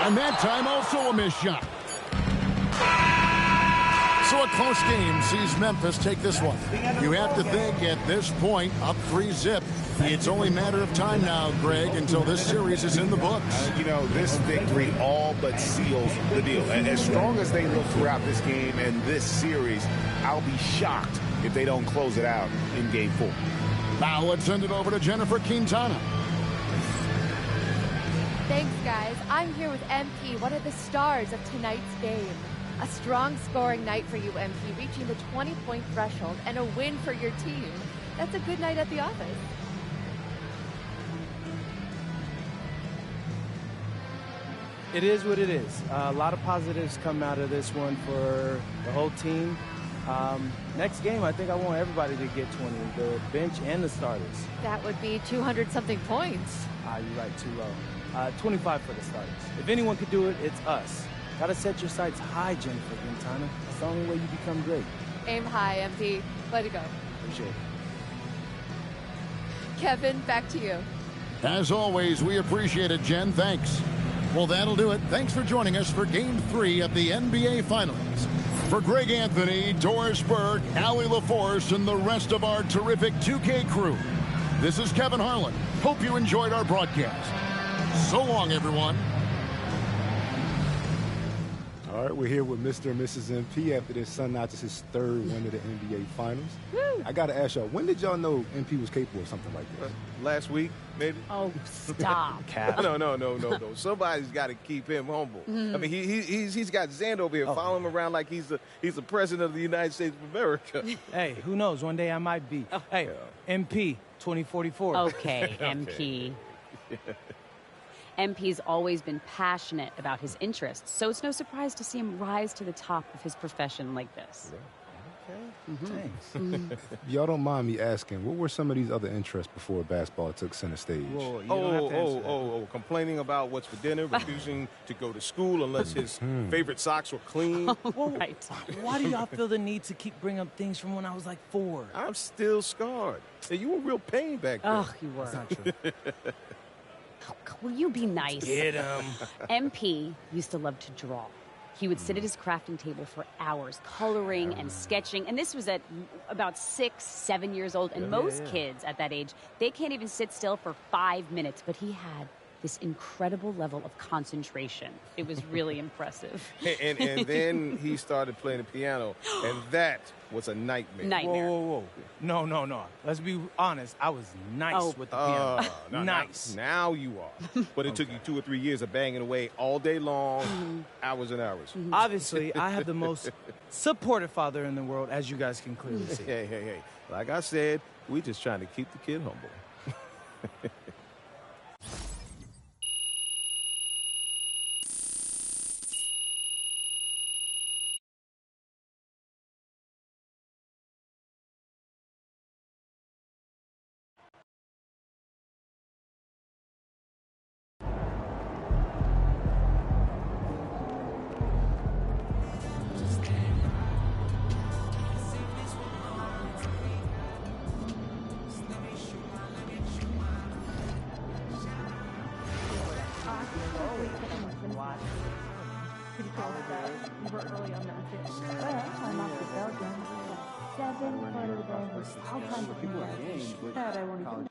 And that time also a missed shot. So a close game sees Memphis take this one. You have to think at this point, up 3-zip. It's only a matter of time now, Greg, until this series is in the books. You know, this victory all but seals the deal. And as strong as they look throughout this game and this series, I'll be shocked if they don't close it out in Game 4. Now let's send it over to Jennifer Quintana. Thanks, guys. I'm here with MP, one of the stars of tonight's game. A strong scoring night for you, MP, reaching the 20-point threshold and a win for your team. That's a good night at the office. It is what it is. A lot of positives come out of this one for the whole team. Next game, I think I want everybody to get 20, the bench and the starters. That would be 200-something points. You're right, too low. 25 for the starters. If anyone could do it, it's us. Gotta set your sights high, Jennifer Quintana. That's the only way you become great. Aim high, MP. Way to go. Appreciate it. Kevin, back to you. As always, we appreciate it, Jen. Thanks. Well, that'll do it. Thanks for joining us for Game 3 of the NBA Finals. For Greg Anthony, Doris Burke, Allie LaForce, and the rest of our terrific 2K crew, this is Kevin Harlan. Hope you enjoyed our broadcast. So long, everyone. All right, we're here with Mr. and Mrs. MP after their son not just his third win of the NBA Finals. Woo. I got to ask y'all, when did y'all know MP was capable of something like this? Last week, maybe. Oh, stop. No. Somebody's got to keep him humble. Mhm. I mean, he's got Xander over here following him around like he's the president of the United States of America. Hey, who knows? One day I might be. Hey, MP 2044. Okay, MP. MP's always been passionate about his interests, so it's no surprise to see him rise to the top of his profession like this. Thanks. Y'all don't mind me asking, what were some of these other interests before basketball took center stage? Complaining about what's for dinner, refusing to go to school unless his favorite socks were clean. Well, why do y'all feel the need to keep bringing up things from when I was like 4? I'm still scarred. Hey, you were real pain back then. Oh, you were. That's not true. Will you be nice? Get him. MP used to love to draw. He would sit at his crafting table for hours, coloring and sketching. And this was at about 6, 7 years old. And most kids at that age, they can't even sit still for 5 minutes. But he had this incredible level of concentration. It was really impressive. And then he started playing the piano, and that was a nightmare. Nightmare. No. Let's be honest. I was nice with the piano. Nice. Now you are. But it took you 2 or 3 years of banging away all day long, hours and hours. Obviously, I have the most supportive father in the world, as you guys can clearly see. Hey. Like I said, we just trying to keep the kid humble. You were early on that too. I'm off to Belgium. 7 photos. All kinds of people. That I won't even